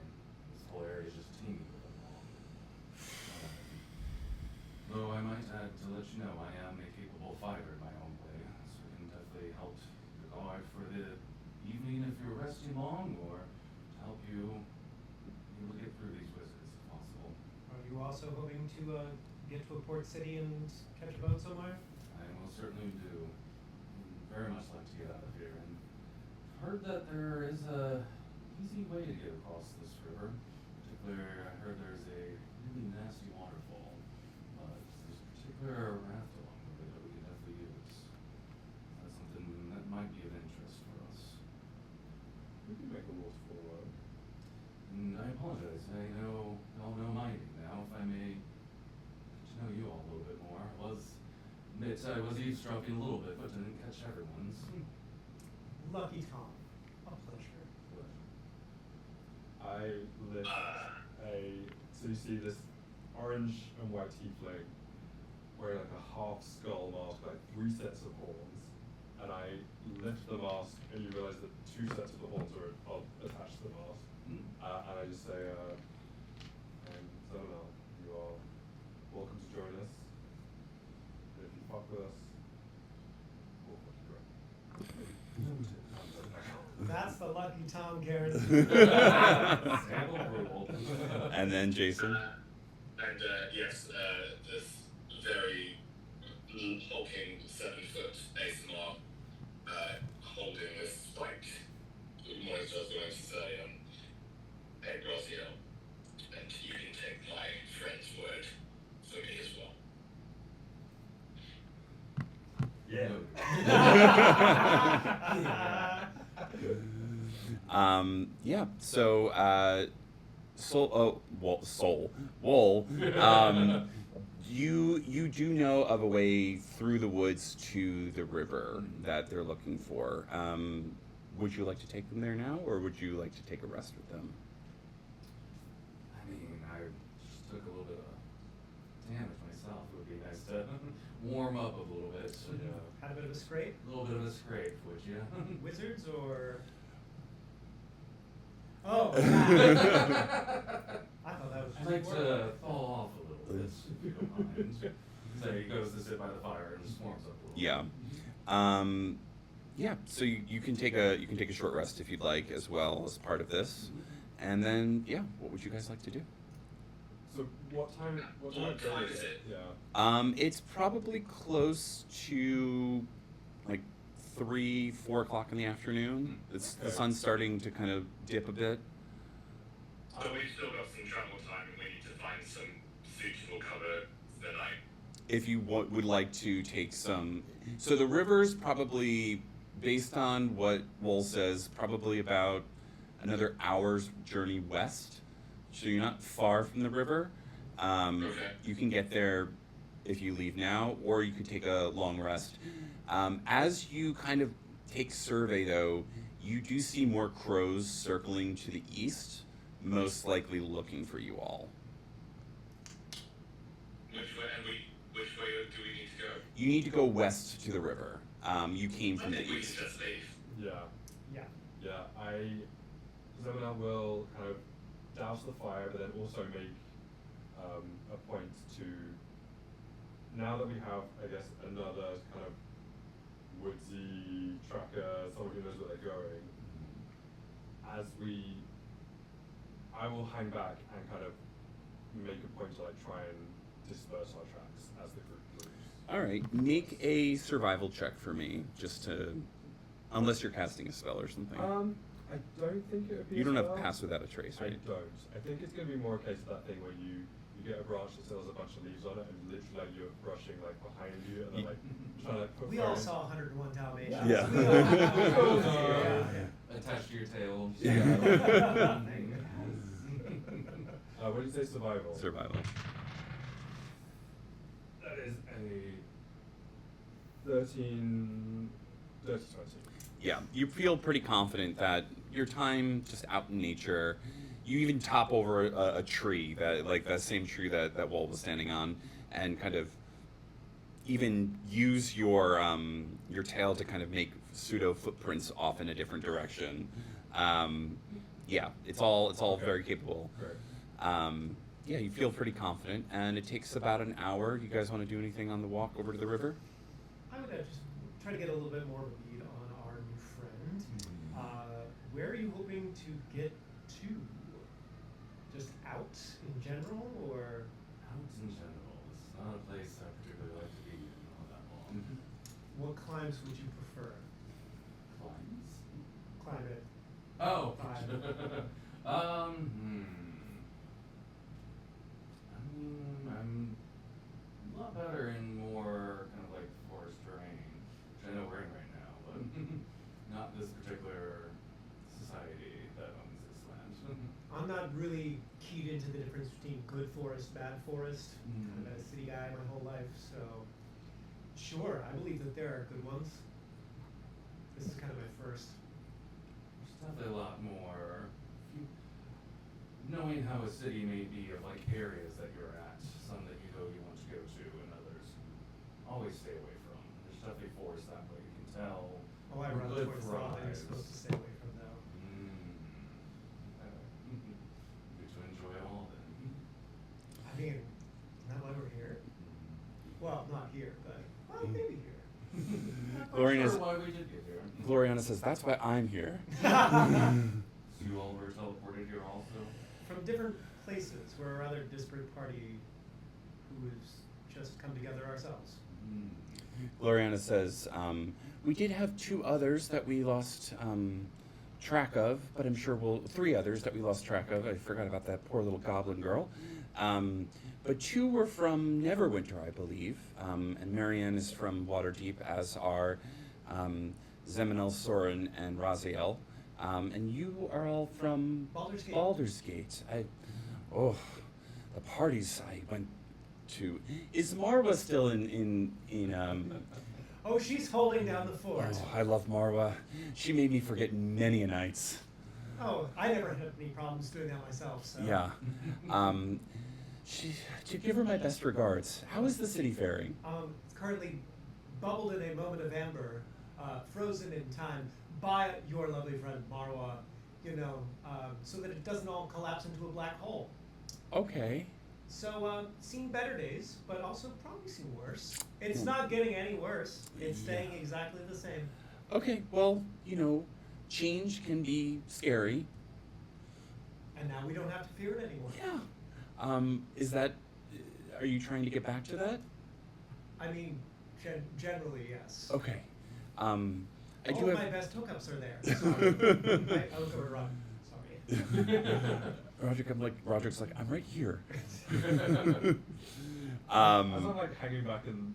[SPEAKER 5] This whole area is just teeming with them all. Though I might add to let you know I am a capable fighter in my own way, so I can definitely help you guard for the evening if you're resting long, or to help you be able to get through these wizards if possible.
[SPEAKER 1] Are you also hoping to get to a port city and catch a boat somewhere?
[SPEAKER 5] I most certainly do. Very much like to get out of here, and heard that there is a easy way to get across this river. In particular, I heard there's a really nasty waterfall, but there's a particular raft along the way that we could definitely use. That's something that might be of interest for us.
[SPEAKER 3] We can make a waterfall work.
[SPEAKER 5] And I apologize. I know y'all know my name now. If I may get to know you all a little bit more. I was eavesdropping a little bit, but didn't catch everyone's.
[SPEAKER 1] Lucky Tom. A pleasure.
[SPEAKER 3] I lit so you see this orange and white tiefling wearing like a half skull mask, like 3 sets of horns, and I lift the mask, and you realise that 2 sets of the horns are attached to the mask, and I just say, I'm Zonar, you are welcome to join us. If you fuck with us, we'll fuck you right.
[SPEAKER 1] That's the lucky Tom Karen.
[SPEAKER 5] Sample approval.
[SPEAKER 2] And then Jason.
[SPEAKER 4] Yes, this very hulking 7-foot ASMR holding this spiked monitor going to say, hey, Graziel, and you can take my friend's word for me as well.
[SPEAKER 3] Yeah.
[SPEAKER 2] Yeah. So, Wool. You do know of a way through the woods to the river that they're looking for. Would you like to take them there now, or would you like to take a rest with them?
[SPEAKER 5] I mean, I just took a little bit of damage myself. It would be nice to warm up a little bit.
[SPEAKER 1] Had a bit of a scrape?
[SPEAKER 5] A little bit of a scrape, would you?
[SPEAKER 1] Wizards or? Oh. I thought that was.
[SPEAKER 5] I'd like to fall off a little bit, if you don't mind. So he goes to sit by the fire and just warms up a little.
[SPEAKER 2] Yeah. Yeah. So you can take a short rest if you'd like as well as part of this, and then yeah, what would you guys like to do?
[SPEAKER 3] So what time of day is it? Yeah.
[SPEAKER 2] It's probably close to like 3-4 o'clock in the afternoon. It's the sun's starting to kind of dip a bit.
[SPEAKER 4] So we've still got some travel time and we need to find some suitable cover for the night.
[SPEAKER 2] If you would like to take some, so the river's probably, based on what Wool says, probably about another hour's journey west. So you're not far from the river.
[SPEAKER 4] Okay.
[SPEAKER 2] You can get there if you leave now, or you could take a long rest. As you kind of take survey, though, you do see more crows circling to the east, most likely looking for you all.
[SPEAKER 4] Which way do we need to go?
[SPEAKER 2] You need to go west to the river. You came from
[SPEAKER 4] I
[SPEAKER 2] the
[SPEAKER 4] think we
[SPEAKER 2] east.
[SPEAKER 4] can just leave.
[SPEAKER 1] Yeah.
[SPEAKER 3] Zonar will kind of douse the fire, but then also make a point to, now that we have, I guess, another kind of woodsy tracker, someone who knows where they're going, I will hang back and kind of make a point to like try and disperse our tracks as the group moves.
[SPEAKER 2] All right, make a survival check for me, just to, unless you're casting a spell or something.
[SPEAKER 3] I don't think it would be
[SPEAKER 2] You don't
[SPEAKER 3] a
[SPEAKER 2] have
[SPEAKER 3] spell.
[SPEAKER 2] pass without a trace, right?
[SPEAKER 3] I don't. I think it's going to be more a case of that thing where you get a branch that still has a bunch of leaves on it, and literally like you're brushing like behind you, and then like trying to like put.
[SPEAKER 1] We all saw 101 Dalmatians.
[SPEAKER 2] Yeah.
[SPEAKER 1] We all
[SPEAKER 5] Attached to your tail.
[SPEAKER 3] What did you say? Survival.
[SPEAKER 2] Survival.
[SPEAKER 3] That is a 13, 30, 20.
[SPEAKER 2] Yeah, you feel pretty confident that your time just out in nature. You even top over a tree, that same tree that Wool was standing on, and kind of even use your tail to kind of make pseudo footprints off in a different direction. Yeah, it's all
[SPEAKER 3] Okay.
[SPEAKER 2] very capable.
[SPEAKER 3] Great.
[SPEAKER 2] Yeah, you feel pretty confident, and it takes about an hour. You guys want to do anything on the walk over to the river?
[SPEAKER 1] I would just try to get a little bit more of a lead on our new friend. Where are you hoping to get to? Just out in general, or?
[SPEAKER 5] Out in general. It's not a place I particularly like to be in all that long.
[SPEAKER 1] What climes would you prefer?
[SPEAKER 5] Climbs?
[SPEAKER 1] Climate.
[SPEAKER 5] Oh.
[SPEAKER 1] Fine.
[SPEAKER 5] I mean, I'm a lot better in more kind of like forest terrain, which I know we're in right now, but not this particular society that owns this land.
[SPEAKER 1] I'm not really keyed into the difference between good forest, bad forest. Kind of been a city guy my whole life, so sure, I believe that there are good ones. This is kind of my first.
[SPEAKER 5] There's definitely a lot more. Knowing how a city may be of like areas that you're at, some that you know you want to go to, and others tell.
[SPEAKER 1] Oh, I
[SPEAKER 5] where
[SPEAKER 1] run
[SPEAKER 5] good
[SPEAKER 1] towards the one that you're
[SPEAKER 5] thrives.
[SPEAKER 1] supposed to stay away from, though.
[SPEAKER 5] Good to enjoy all then.
[SPEAKER 1] I mean, isn't that why we're here? Well, not here, but well, maybe here.
[SPEAKER 5] Not quite
[SPEAKER 2] Gloriana's-
[SPEAKER 5] sure why we did get here.
[SPEAKER 2] Gloriana says, "That's why I'm here."
[SPEAKER 5] So you all were teleported here also?
[SPEAKER 1] From different places, we're a rather disparate party who has just come together ourselves.
[SPEAKER 2] Gloriana says, "We did have 2 others that we lost track of, but I'm sure 3 others that we lost track of. I forgot about that poor little goblin girl. But 2 were from Neverwinter, I believe, and Marianne is from Waterdeep, as are Zeminel, Soren, and Raziel. And you are all from
[SPEAKER 1] Baldur's Gate.
[SPEAKER 2] Baldur's Gate. The parties I went to. Is Marwa still in
[SPEAKER 1] Oh, she's holding down the fort.
[SPEAKER 2] Oh, I love Marwa. She made me forget many a nights.
[SPEAKER 1] Oh, I never had any problems doing that myself, so.
[SPEAKER 2] Yeah. To give her my best regards. How is the city faring?
[SPEAKER 1] It's currently bubbled in a moment of amber, frozen in time by your lovely friend Marwa, so that it doesn't all collapse into a black hole.
[SPEAKER 2] Okay.
[SPEAKER 1] So, seen better days, but also probably seen worse. It's not getting any worse. It's staying exactly the same.
[SPEAKER 2] Okay, well, change can be scary.
[SPEAKER 1] And now we don't have to fear it anymore.
[SPEAKER 2] Yeah. Are you trying to get back to that?
[SPEAKER 1] I mean, generally, yes.
[SPEAKER 2] Okay. I
[SPEAKER 1] All
[SPEAKER 2] do
[SPEAKER 1] of
[SPEAKER 2] have...
[SPEAKER 1] my best hookups are there. Sorry. I look over Rob. Sorry.
[SPEAKER 2] Roderick's like, I'm right here.
[SPEAKER 3] As I'm like hanging back and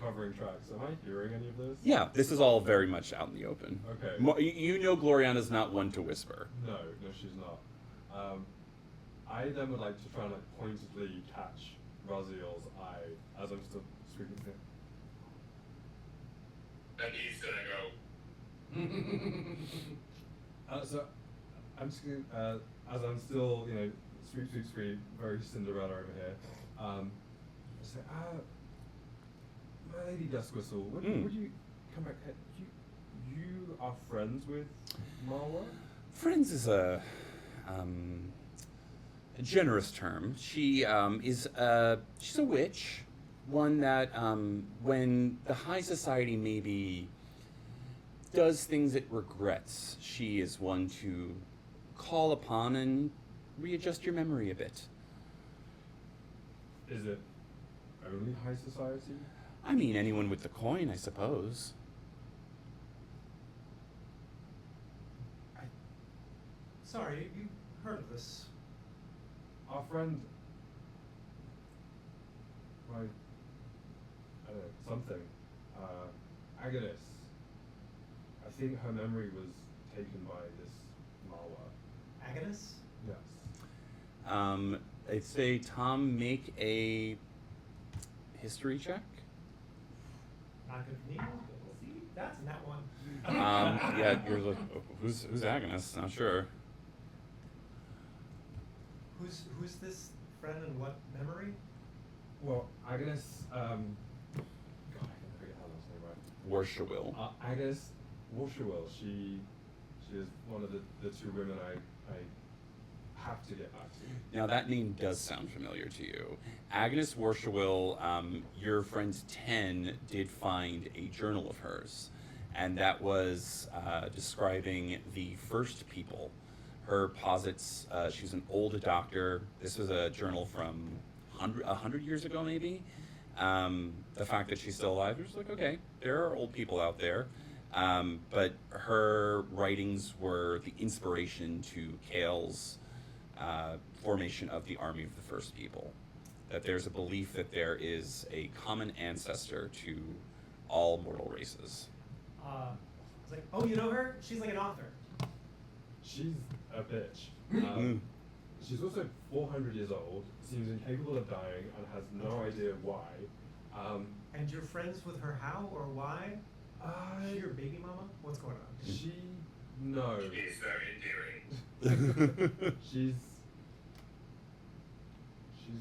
[SPEAKER 3] covering tracks, am I hearing any of this?
[SPEAKER 2] Yeah, this is all very much out in the open.
[SPEAKER 3] Okay.
[SPEAKER 2] You know Gloriana's not one to whisper.
[SPEAKER 3] No, she's not. I then would like to try and pointedly catch Raziel's eye as I'm still speaking to him.
[SPEAKER 4] And he's gonna go.
[SPEAKER 3] So I'm just gonna, as I'm still, sweep, very Cinderella over here. I say, my lady Dusk Whistle, would you come back? You are friends with Marwa?
[SPEAKER 2] Friends is a generous term. She she's a witch, one that when the high society maybe does things it regrets, she is one to call upon and readjust your memory a bit.
[SPEAKER 3] Is it only high society?
[SPEAKER 2] I mean, anyone with the coin, I suppose.
[SPEAKER 1] Sorry, you heard of this.
[SPEAKER 3] Our friend, I don't know, something, Agnes, I think her memory was taken by this Marwa.
[SPEAKER 1] Agnes?
[SPEAKER 3] Yes.
[SPEAKER 2] I'd say Tom, make a history check.
[SPEAKER 1] Not good for me, but we'll see. That's in that one.
[SPEAKER 2] Yeah, you're like, who's Agnes? Not sure.
[SPEAKER 1] Who's this friend and what memory?
[SPEAKER 3] Well, Agnes, God, I can forget how last name right.
[SPEAKER 2] Warshawil.
[SPEAKER 3] Agnes Warshawil, she is one of the 2 women I have to get back to.
[SPEAKER 2] Now that name does sound familiar to you. Agnes Warshawil, your friend 10 did find a journal of hers, and that was describing the first people. Her posits, she was an old doctor. This was a journal from 100 years ago, maybe. The fact that she's still alive, was like, okay, there are old people out there. But her writings were the inspiration to Kale's formation of the Army of the First People. That there's a belief that there is a common ancestor to all mortal races.
[SPEAKER 1] I was like, oh, you know her? She's like an author.
[SPEAKER 3] She's a bitch. She's also 400 years old, seems incapable of dying, and has no idea why.
[SPEAKER 1] And you're friends with her how or why? Is she your baby mama? What's going on?
[SPEAKER 3] No.
[SPEAKER 4] He's very endearing.
[SPEAKER 3] She's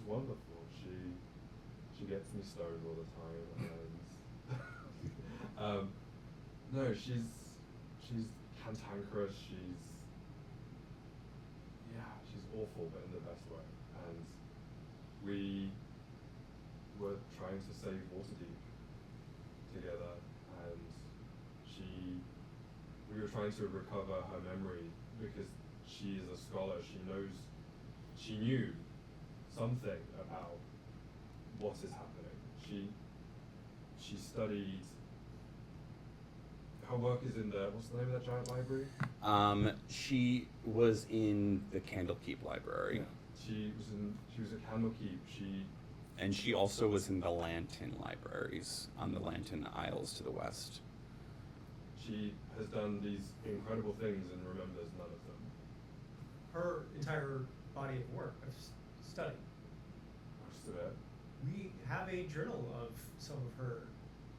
[SPEAKER 3] wonderful. She gets me stoned all the time, and No, she's cantankerous. She's awful, but in the best way. And we were trying to save Waterdeep together, and we were trying to recover her memory because she is a scholar. She knew something about what is happening. She studied. Her work is in what's the name of that giant library?
[SPEAKER 2] She was in the Candlekeep Library.
[SPEAKER 3] Yeah. She was at Candlekeep.
[SPEAKER 2] And she also was in the Lantern Libraries on the Lantern Isles to the west.
[SPEAKER 3] She has done these incredible things and remembers none of them.
[SPEAKER 1] Her entire body of work, of study.
[SPEAKER 3] Most of it.
[SPEAKER 1] We have a journal of some of her.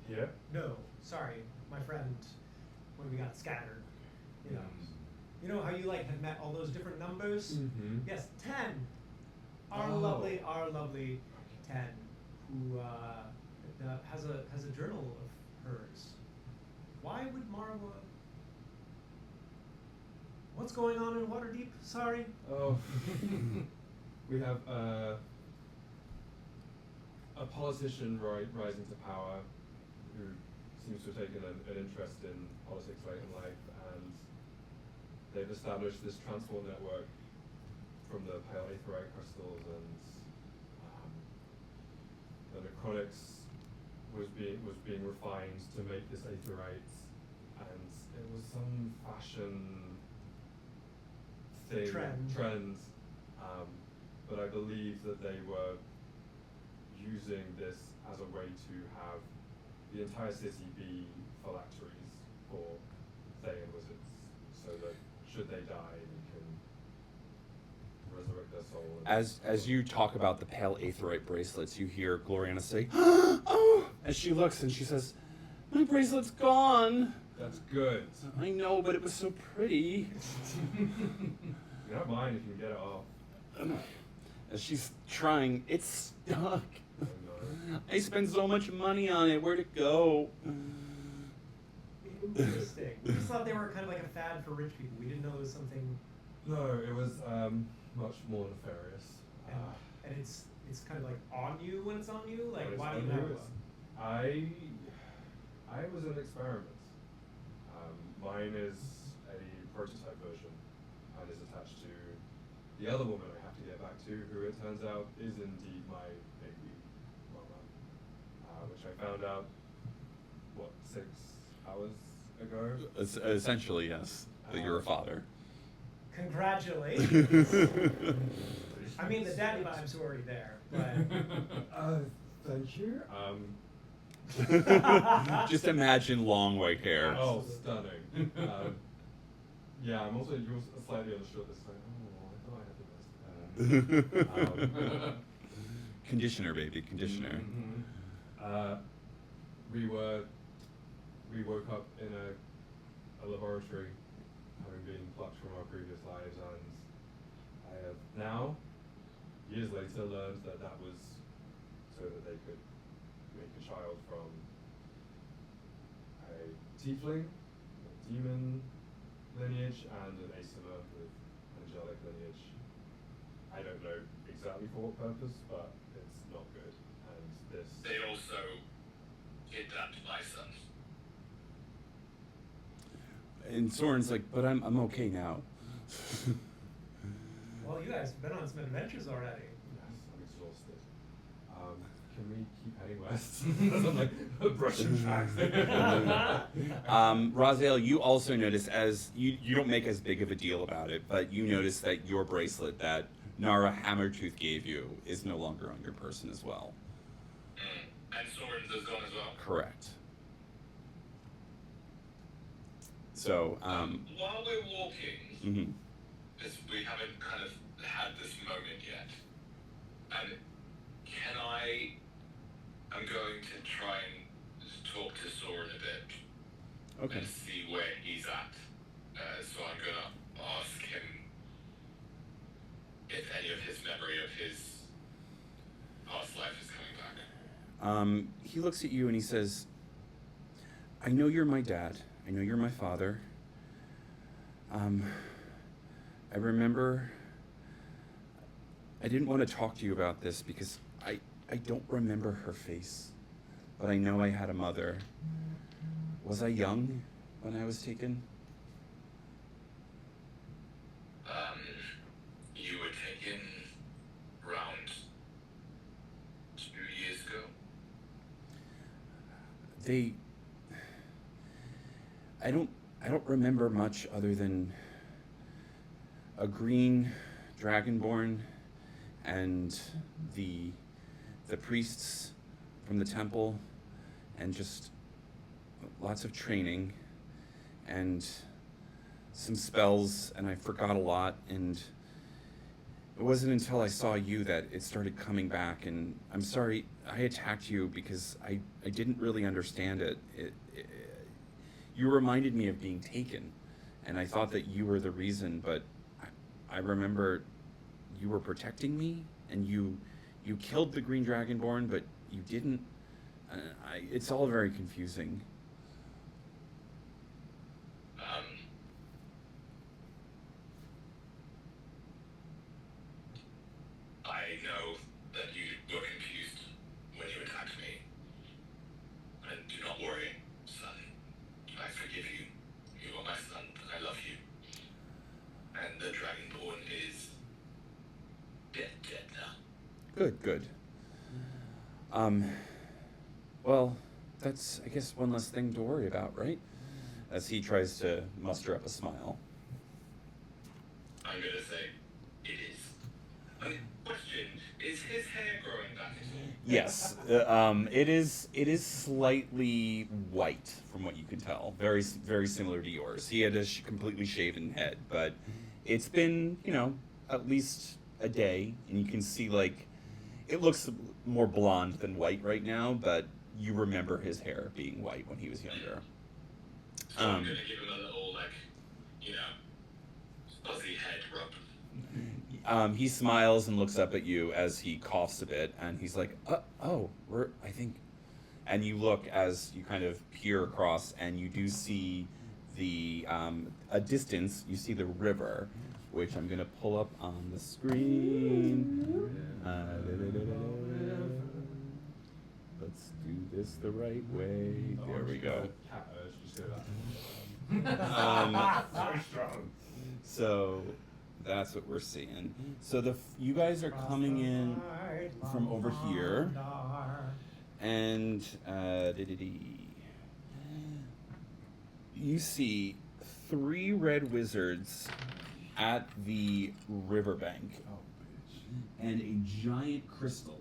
[SPEAKER 3] Here?
[SPEAKER 1] No, sorry, my friend, when we got scattered. You know,
[SPEAKER 3] Mm.
[SPEAKER 1] you know how you like had met all those different numbers?
[SPEAKER 3] Mm-hmm.
[SPEAKER 1] Yes, 10. Our
[SPEAKER 3] Oh.
[SPEAKER 1] lovely 10, who has a journal of hers. Why would Marwa? What's going on in Waterdeep? Sorry.
[SPEAKER 3] Oh. We have a politician rising to power who seems to have taken an interest in politics late in life, and they've established this transport network from the pale aetheryte crystals, and the necronics was being refined to make this aetheryte, and it was some fashion trend. But I believe that they were using this as a way to have the entire city be phylacteries for Thay and wizards, so that should they die, we can resurrect their soul.
[SPEAKER 2] As you talk about the pale aetheryte bracelets, you hear Gloriana say, "Oh!" As she looks and she says, "My bracelet's gone."
[SPEAKER 3] That's good.
[SPEAKER 2] I know, but it was so pretty.
[SPEAKER 3] You don't mind if you can get it off.
[SPEAKER 2] As she's trying, it's stuck.
[SPEAKER 3] I know.
[SPEAKER 2] I spent so much money on it. Where'd it go?
[SPEAKER 1] Interesting. We just thought they were kind of like a fad for rich people. We didn't know it was something.
[SPEAKER 3] No, it was much more nefarious.
[SPEAKER 1] And it's kind of like on you when it's on you. Like,
[SPEAKER 3] When it's
[SPEAKER 1] why do
[SPEAKER 3] on
[SPEAKER 1] you have
[SPEAKER 3] you,
[SPEAKER 1] one?
[SPEAKER 3] I was an experiment. Mine is a prototype version and is attached to the other woman I have to get back to, who it turns out is indeed my baby mama, which I found out, 6 hours ago?
[SPEAKER 2] Essentially, yes. That you're a father.
[SPEAKER 1] Congratulations. I mean, the daddy vibes were already there, but.
[SPEAKER 3] Thank you.
[SPEAKER 2] Just imagine long white hair.
[SPEAKER 3] Oh, stunning. Yeah, you're slightly on the short this time. Oh, I thought I had the best.
[SPEAKER 2] Conditioner, baby, conditioner.
[SPEAKER 3] We woke up in a laboratory, having been plucked from our previous lives, and I have now, years later, learned that was so that they could make a child from a tiefling, a demon lineage, and an Aesima with angelic lineage. I don't know exactly for what purpose, but it's not good. And this.
[SPEAKER 4] They also kidnapped my son.
[SPEAKER 2] And Soren's like, but I'm okay now.
[SPEAKER 1] Well, you guys have been on some adventures already.
[SPEAKER 3] Yes, I'm exhausted. Can we keep heading west? I'm like brushing tracks.
[SPEAKER 2] Raziel, you also notice, as you don't make as big of a deal about it, but you notice that your bracelet that Nara Hammertooth gave you is no longer on your person as well.
[SPEAKER 4] And Soren's is gone as well.
[SPEAKER 2] Correct. So,
[SPEAKER 4] while we're walking,
[SPEAKER 2] mhm.
[SPEAKER 4] because we haven't kind of had this moment yet, and I'm going to try and talk to Soren a bit.
[SPEAKER 2] Okay.
[SPEAKER 4] And see where he's at. So I'm going to ask him if any of his memory of his past life is coming back.
[SPEAKER 2] He looks at you and he says, I know you're my dad, I know you're my father. I remember I didn't want to talk to you about this because I don't remember her face, but I know I had a mother. Was I young when I was taken?
[SPEAKER 4] You were taken around 2 years ago.
[SPEAKER 2] I don't remember much other than a green dragonborn and the priests from the temple and just lots of training and some spells, and I forgot a lot, and it wasn't until I saw you that it started coming back. And I'm sorry I attacked you because I didn't really understand it. You reminded me of being taken, and I thought that you were the reason, but I remember you were protecting me, and you killed the green dragonborn, but you didn't. It's all very confusing.
[SPEAKER 4] I know that you were confused when you attacked me. And do not worry, son. I forgive you. You are my son, and I love you. And the Dragonborn is dead now.
[SPEAKER 2] Good. Well, that's, I guess, one less thing to worry about, right? As he tries to muster up a smile.
[SPEAKER 4] I'm gonna say it is. Question, is his hair growing back at all?
[SPEAKER 2] Yes, it is slightly white from what you can tell. Very similar to yours. He had a completely shaven head, but it's been, at least a day, and you can see, like, it looks more blonde than white right now, but you remember his hair being white when he was younger.
[SPEAKER 4] So I'm gonna give him a little, fuzzy head rub.
[SPEAKER 2] He smiles and looks up at you as he coughs a bit, and he's like, I think, and you look as you kind of peer across, and you do see a distance, you see the river, which I'm gonna pull up on the screen. Let's do this the right way. There we go.
[SPEAKER 3] Cat urge, you say that. Very strong.
[SPEAKER 2] So that's what we're seeing. So you guys are coming in from over here, and you see 3 red wizards at the riverbank, and a giant crystal.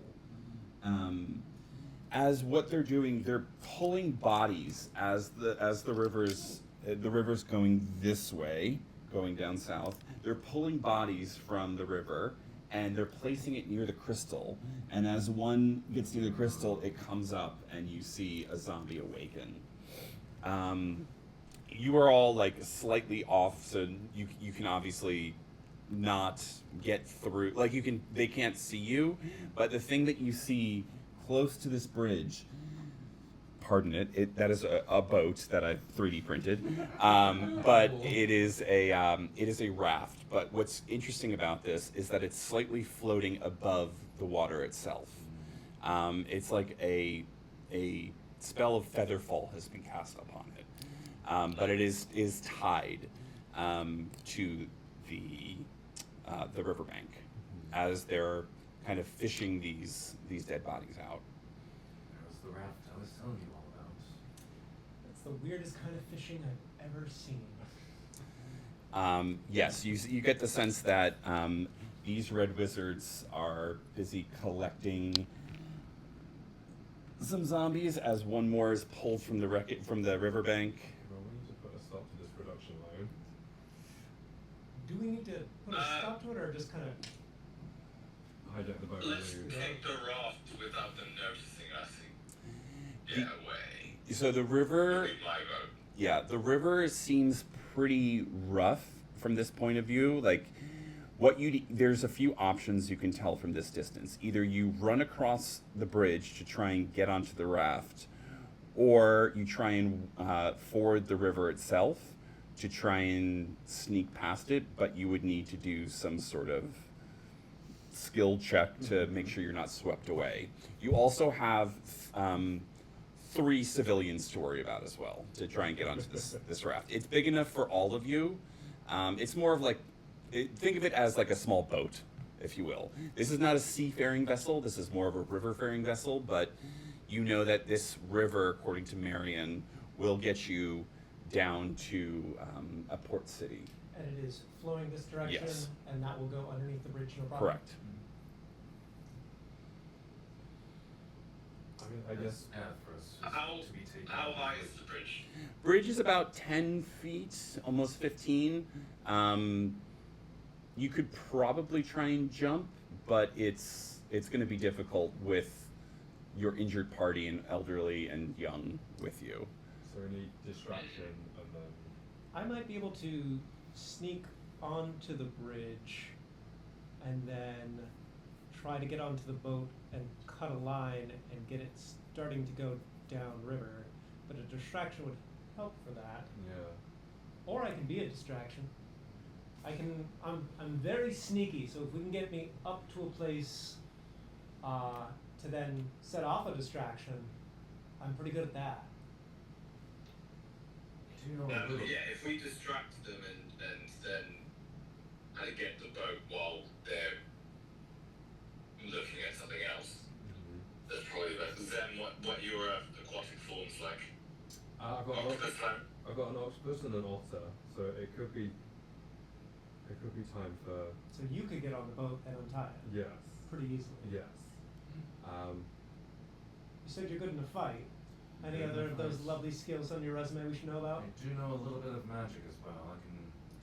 [SPEAKER 2] As what they're doing, they're pulling bodies as the river's going this way, going down south. They're pulling bodies from the river, and they're placing it near the crystal. And as one gets near the crystal, it comes up, and you see a zombie awaken. You are all like slightly off, so you can obviously not get through. Like they can't see you, but the thing that you see close to this bridge, pardon it, that is a boat that I've 3D printed, but it is a raft. But what's interesting about this is that it's slightly floating above the water itself. It's like a spell of featherfall has been cast upon it, but it is tied to the riverbank as they're kind of fishing these dead bodies out.
[SPEAKER 5] That was the raft I was telling you all about.
[SPEAKER 1] That's the weirdest kind of fishing I've ever seen.
[SPEAKER 2] Yes, you get the sense that these red wizards are busy collecting some zombies as one more is pulled from the riverbank.
[SPEAKER 3] Well, we need to put a stop to this production line.
[SPEAKER 1] Do we need to put a stop to it, or just kind of...
[SPEAKER 3] Hijack the boat.
[SPEAKER 4] Let's
[SPEAKER 3] and
[SPEAKER 4] take the raft without them noticing us and get away.
[SPEAKER 2] So the river,
[SPEAKER 4] Leave my boat.
[SPEAKER 2] yeah, the river seems pretty rough from this point of view. Like, there's a few options you can tell from this distance. Either you run across the bridge to try and get onto the raft, or you try and ford the river itself to try and sneak past it, but you would need to do some sort of skill check to make sure you're not swept away. You also have 3 civilians to worry about as well to try and get onto this raft. It's big enough for all of you. It's more of like, think of it as like a small boat, if you will. This is not a seafaring vessel. This is more of a river-faring vessel, but you know that this river, according to Marion, will get you down to a port city.
[SPEAKER 1] And it is flowing this direction,
[SPEAKER 2] Yes.
[SPEAKER 1] and that will go underneath the bridge, no problem?
[SPEAKER 2] Correct.
[SPEAKER 3] I mean, I guess.
[SPEAKER 5] Path for us
[SPEAKER 4] How,
[SPEAKER 5] to be taken.
[SPEAKER 4] how high is the bridge?
[SPEAKER 2] Bridge is about 10 feet, almost 15. You could probably try and jump, but it's going to be difficult with your injured party and elderly and young with you.
[SPEAKER 3] So we need distraction and then.
[SPEAKER 1] I might be able to sneak onto the bridge and then try to get onto the boat and cut a line and get it starting to go downriver, but a distraction would help for that.
[SPEAKER 3] Yeah.
[SPEAKER 1] Or I can be a distraction. I'm very sneaky, so if we can get me up to a place to then set off a distraction, I'm pretty good at that.
[SPEAKER 5] Do you know a little?
[SPEAKER 4] Yeah, if we distract them and then kind of get the boat while they're looking at something else, that's probably better. Then what your aquatic form's like?
[SPEAKER 3] I've got
[SPEAKER 4] Octopus time?
[SPEAKER 3] an octopus and an otter, so it could be time for.
[SPEAKER 1] So you could get on the boat and untie it
[SPEAKER 3] Yes.
[SPEAKER 1] pretty easily.
[SPEAKER 3] Yes.
[SPEAKER 1] You said you're good in a fight. Any
[SPEAKER 5] Good in
[SPEAKER 1] other
[SPEAKER 5] a
[SPEAKER 1] of those
[SPEAKER 5] fight.
[SPEAKER 1] lovely skills on your resume we should know about?
[SPEAKER 5] I do know a little bit of magic as well. I can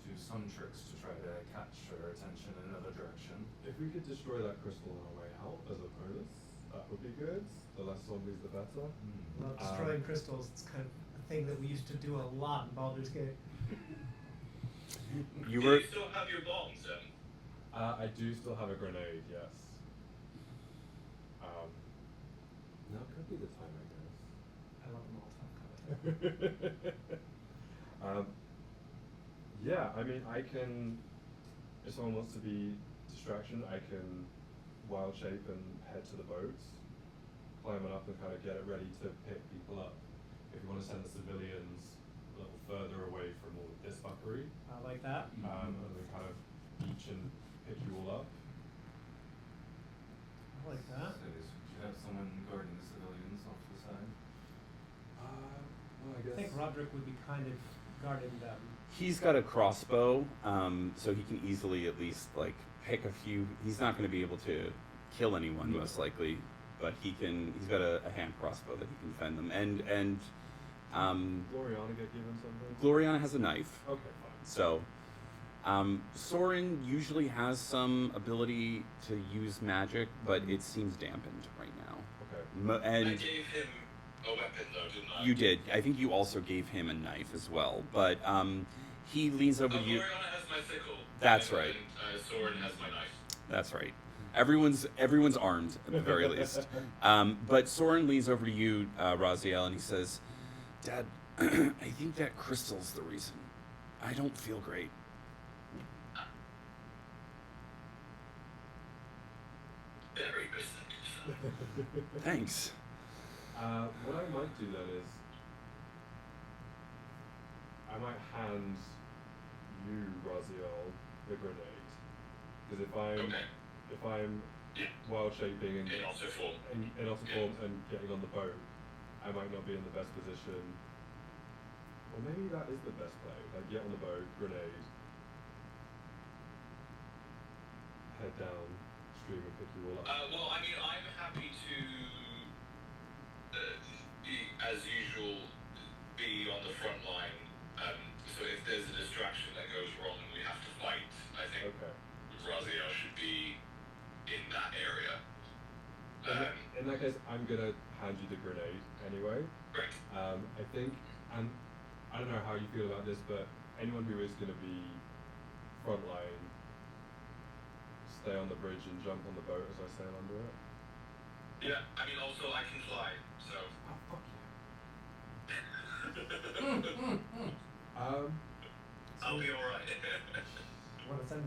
[SPEAKER 5] do some tricks to try to catch her attention in another direction.
[SPEAKER 3] If we could destroy that crystal on our way out as a bonus, that would be good. The less zombies, the better.
[SPEAKER 1] Well, destroying crystals, it's kind of a thing that we used to do a lot in Baldur's Gate.
[SPEAKER 2] You
[SPEAKER 4] Do
[SPEAKER 2] were
[SPEAKER 4] you still have your bombs then?
[SPEAKER 3] I do still have a grenade, yes. Now could be the time, I guess.
[SPEAKER 1] I love them all time.
[SPEAKER 3] Yeah, I mean, I can, if someone wants to be distraction, I can wild shape and head to the boats, climb it up and kind of get it ready to pick people up. If you want to send the civilians a little further away from all of this fuckery,
[SPEAKER 1] I like that.
[SPEAKER 3] and then kind of beach and pick you all up.
[SPEAKER 1] I like that.
[SPEAKER 5] So do you have someone guarding the civilians off to the side?
[SPEAKER 3] Well, I
[SPEAKER 1] I think Roderick would be kind of guarding them.
[SPEAKER 2] He's got a crossbow, so he can easily at least like pick a few. He's not going to be able to kill anyone
[SPEAKER 3] No.
[SPEAKER 2] most likely, but he can. He's got a hand crossbow that he can fend them. And
[SPEAKER 3] Gloriana get given something?
[SPEAKER 2] Gloriana has a knife,
[SPEAKER 3] Okay, fine.
[SPEAKER 2] so Soren usually has some ability to use magic, but it seems dampened right now.
[SPEAKER 3] Okay.
[SPEAKER 4] I
[SPEAKER 2] And
[SPEAKER 4] gave him a weapon though, didn't I?
[SPEAKER 2] you did. I think you also gave him a knife as well, but he leans over to you.
[SPEAKER 4] Gloriana has my sickle.
[SPEAKER 2] That's right.
[SPEAKER 4] And Soren has my knife.
[SPEAKER 2] That's right. Everyone's armed at the very least. But Soren leans over to you, Raziel, and he says, "Dad, I think that crystal's the reason. I don't feel great."
[SPEAKER 4] Very perceptive.
[SPEAKER 2] Thanks.
[SPEAKER 3] What I might do then is, I might hand you, Raziel, the grenade. Because
[SPEAKER 4] Okay.
[SPEAKER 3] if I'm
[SPEAKER 4] Yeah.
[SPEAKER 3] wild shaping and
[SPEAKER 4] In also form.
[SPEAKER 3] in also form and getting on the boat, I might not be in the best position. Or maybe that is the best play. Like get on the boat, grenade, head down, stream and pick you all up.
[SPEAKER 4] Well, I mean, I'm happy to, as usual, be on the front line. So if there's a distraction that goes wrong and we have to fight, I think
[SPEAKER 3] Okay.
[SPEAKER 4] Raziel should be in that area.
[SPEAKER 3] In that case, I'm gonna hand you the grenade anyway.
[SPEAKER 4] Great.
[SPEAKER 3] I think, and I don't know how you feel about this, but anyone who is gonna be frontline, stay on the bridge and jump on the boat as I sail under it.
[SPEAKER 4] Yeah, I mean, also I can fly, so.
[SPEAKER 3] Oh fuck yeah!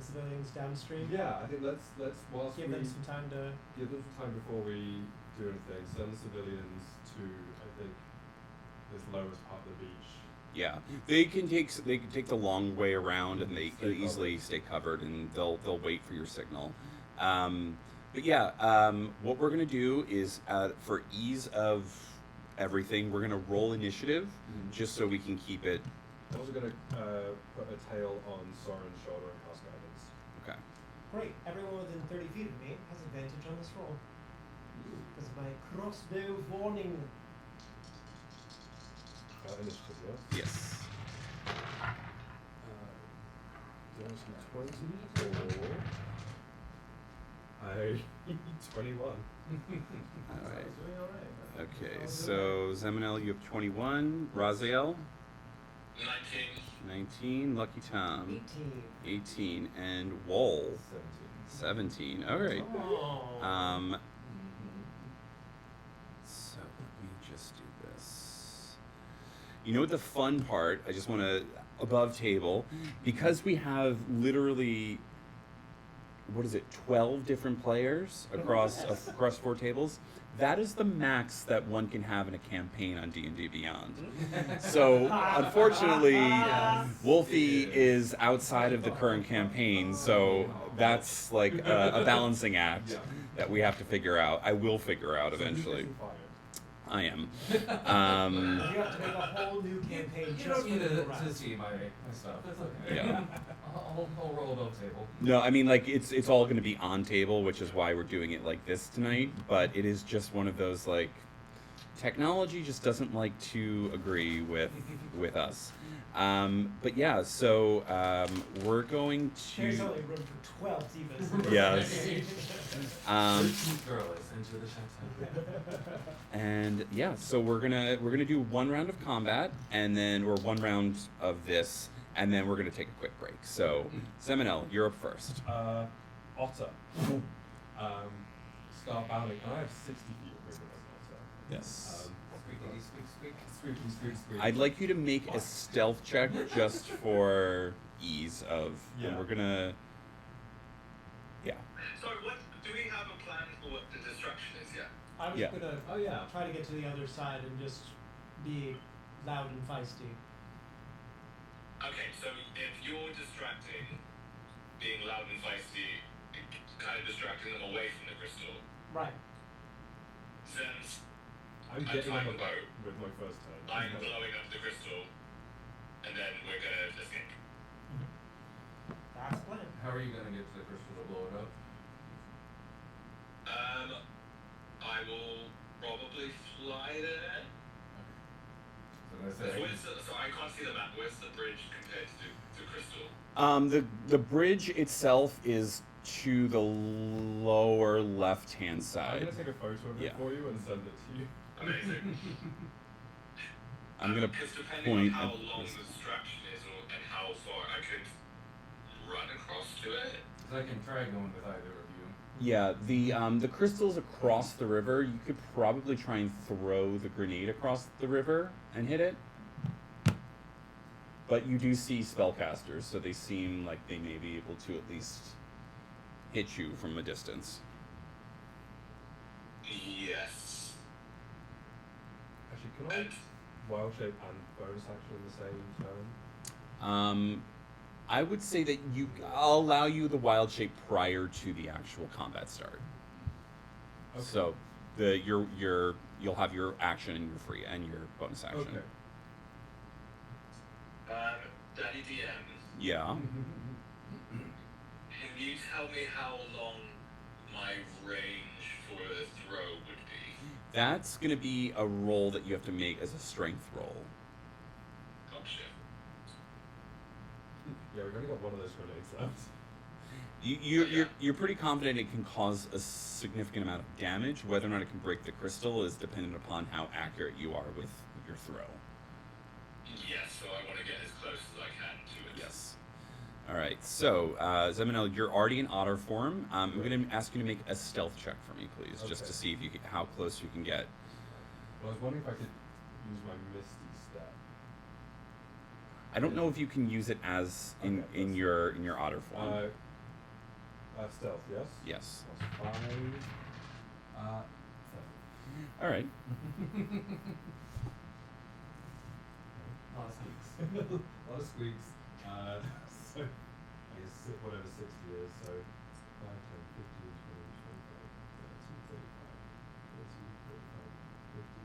[SPEAKER 1] the civilians downstream?
[SPEAKER 3] Yeah, I think let's whilst
[SPEAKER 1] Give
[SPEAKER 3] we
[SPEAKER 1] them some time to.
[SPEAKER 3] give them some time before we do anything. Send the civilians to I think this lowest part of the beach.
[SPEAKER 2] Yeah, they can take the long way around, and they can easily stay covered, and they'll wait for your signal. But yeah, what we're gonna do is for ease of everything, we're gonna roll initiative, just so we can keep it.
[SPEAKER 3] I'm also gonna put a tail on Soren's shoulder and cast guidance.
[SPEAKER 2] Okay.
[SPEAKER 1] Great. Everyone within 30 feet of me has advantage on this roll. Because of my crossbow warning.
[SPEAKER 3] Initiative, yeah.
[SPEAKER 2] Yes.
[SPEAKER 3] Dirty 20 or I 21.
[SPEAKER 2] All right.
[SPEAKER 1] Doing all right.
[SPEAKER 2] Okay. So Zeminel, you have 21. Raziel,
[SPEAKER 4] 19.
[SPEAKER 2] 19. Lucky Tom,
[SPEAKER 1] 18.
[SPEAKER 2] 18, and Wool, 17. All right.
[SPEAKER 1] Oh.
[SPEAKER 2] So let me just do this. You know what the fun part? I just want to above table, because we have literally, what is it, 12 different players across 4 tables. That is the max that one can have in a campaign on D&D Beyond. So unfortunately, Wolfie is outside of the current campaign, so that's like a balancing act that we have to figure out. I will figure out eventually. I am.
[SPEAKER 1] You have to make a whole new campaign
[SPEAKER 5] You
[SPEAKER 1] just
[SPEAKER 5] don't
[SPEAKER 1] for
[SPEAKER 5] need
[SPEAKER 1] the
[SPEAKER 5] to
[SPEAKER 1] rest.
[SPEAKER 5] see my stuff. It's okay.
[SPEAKER 2] Yeah.
[SPEAKER 5] I'll roll above table.
[SPEAKER 2] No, I mean, like, it's all going to be on table, which is why we're doing it like this tonight, but it is just one of those, like, technology just doesn't like to agree with us. But yeah, so we're going
[SPEAKER 1] There's
[SPEAKER 2] to...
[SPEAKER 1] only room for 12 divas.
[SPEAKER 2] Yes.
[SPEAKER 5] Girls into the chateau.
[SPEAKER 2] And yeah, so we're gonna do 1 round of combat, and then, or 1 round of this, and then we're gonna take a quick break. So, Seminole, you're up first.
[SPEAKER 3] Otter. Start bounding. Can I have 60 feet of movement as an otter?
[SPEAKER 2] Yes.
[SPEAKER 3] Squeak.
[SPEAKER 2] I'd like you to make a stealth check just for ease of.
[SPEAKER 3] Yeah.
[SPEAKER 2] And we're gonna. Yeah.
[SPEAKER 4] Sorry, what do we have a plan for what the destruction is yet?
[SPEAKER 1] I was
[SPEAKER 2] Yeah.
[SPEAKER 1] gonna
[SPEAKER 3] Oh yeah.
[SPEAKER 1] try to get to the other side and just be loud and feisty.
[SPEAKER 4] Okay, so if you're distracting, being loud and feisty, kind of distracting them away from the crystal,
[SPEAKER 1] Right.
[SPEAKER 4] Zen's
[SPEAKER 3] I'm
[SPEAKER 4] I'm
[SPEAKER 3] getting on
[SPEAKER 4] trying
[SPEAKER 3] the
[SPEAKER 4] to
[SPEAKER 3] boat with my first turn.
[SPEAKER 4] I'm blowing up the crystal, and then we're gonna escape.
[SPEAKER 1] That's the plan.
[SPEAKER 5] How are you gonna get to the crystal to blow it up?
[SPEAKER 4] I will probably fly there.
[SPEAKER 5] So I
[SPEAKER 4] Where's so I can't see the map. Where's the bridge compared to the crystal?
[SPEAKER 2] The bridge itself is to the lower left-hand
[SPEAKER 3] I'm
[SPEAKER 2] side.
[SPEAKER 3] gonna take a photo of it
[SPEAKER 2] Yeah.
[SPEAKER 3] for you and send it to you.
[SPEAKER 4] Amazing.
[SPEAKER 2] I'm gonna
[SPEAKER 4] Because depending
[SPEAKER 2] point
[SPEAKER 4] on how
[SPEAKER 2] at
[SPEAKER 4] long
[SPEAKER 2] this.
[SPEAKER 4] the distraction is and how far I could run across to it.
[SPEAKER 5] So I can try going with either of you.
[SPEAKER 2] Yeah, the crystal's across the river. You could probably try and throw the grenade across the river and hit it. But you do see spellcasters, so they seem like they may be able to at least hit you from a distance.
[SPEAKER 4] Yes.
[SPEAKER 3] Actually, can
[SPEAKER 4] And
[SPEAKER 3] I wild shape and bonus action in the same turn?
[SPEAKER 2] I would say that I'll allow you the wild shape prior to the actual combat start.
[SPEAKER 3] Okay.
[SPEAKER 2] So you'll have your action and your free and your bonus action.
[SPEAKER 3] Okay.
[SPEAKER 4] Daddy DM,
[SPEAKER 2] Yeah.
[SPEAKER 4] can you tell me how long my range for the throw would be?
[SPEAKER 2] That's going to be a roll that you have to make as a strength roll.
[SPEAKER 4] Gotcha.
[SPEAKER 3] Yeah, we've only got one of those grenades left.
[SPEAKER 2] You're pretty confident it can cause a significant amount of damage. Whether or not it can break the crystal is dependent upon how accurate you are with your throw.
[SPEAKER 4] Yes, so I want to get as close as I can to it.
[SPEAKER 2] Yes. All right. So, Zeminel, you're already in otter form. I'm going to ask you to make a stealth check for me, please, just to
[SPEAKER 3] Okay.
[SPEAKER 2] see if how close you can get.
[SPEAKER 3] Well, I was wondering if I could use my Misty step.
[SPEAKER 2] I don't know if you can use it as in
[SPEAKER 3] Okay,
[SPEAKER 2] your otter form.
[SPEAKER 3] Stealth, yes?
[SPEAKER 2] Yes.
[SPEAKER 3] Plus 5. 7.
[SPEAKER 2] All right.
[SPEAKER 5] A lot of squeaks.
[SPEAKER 3] A lot of squeaks. So, I guess whatever 60 is, so 5, 10, 15, 20, 25, 30, 35, 40, 45, 50,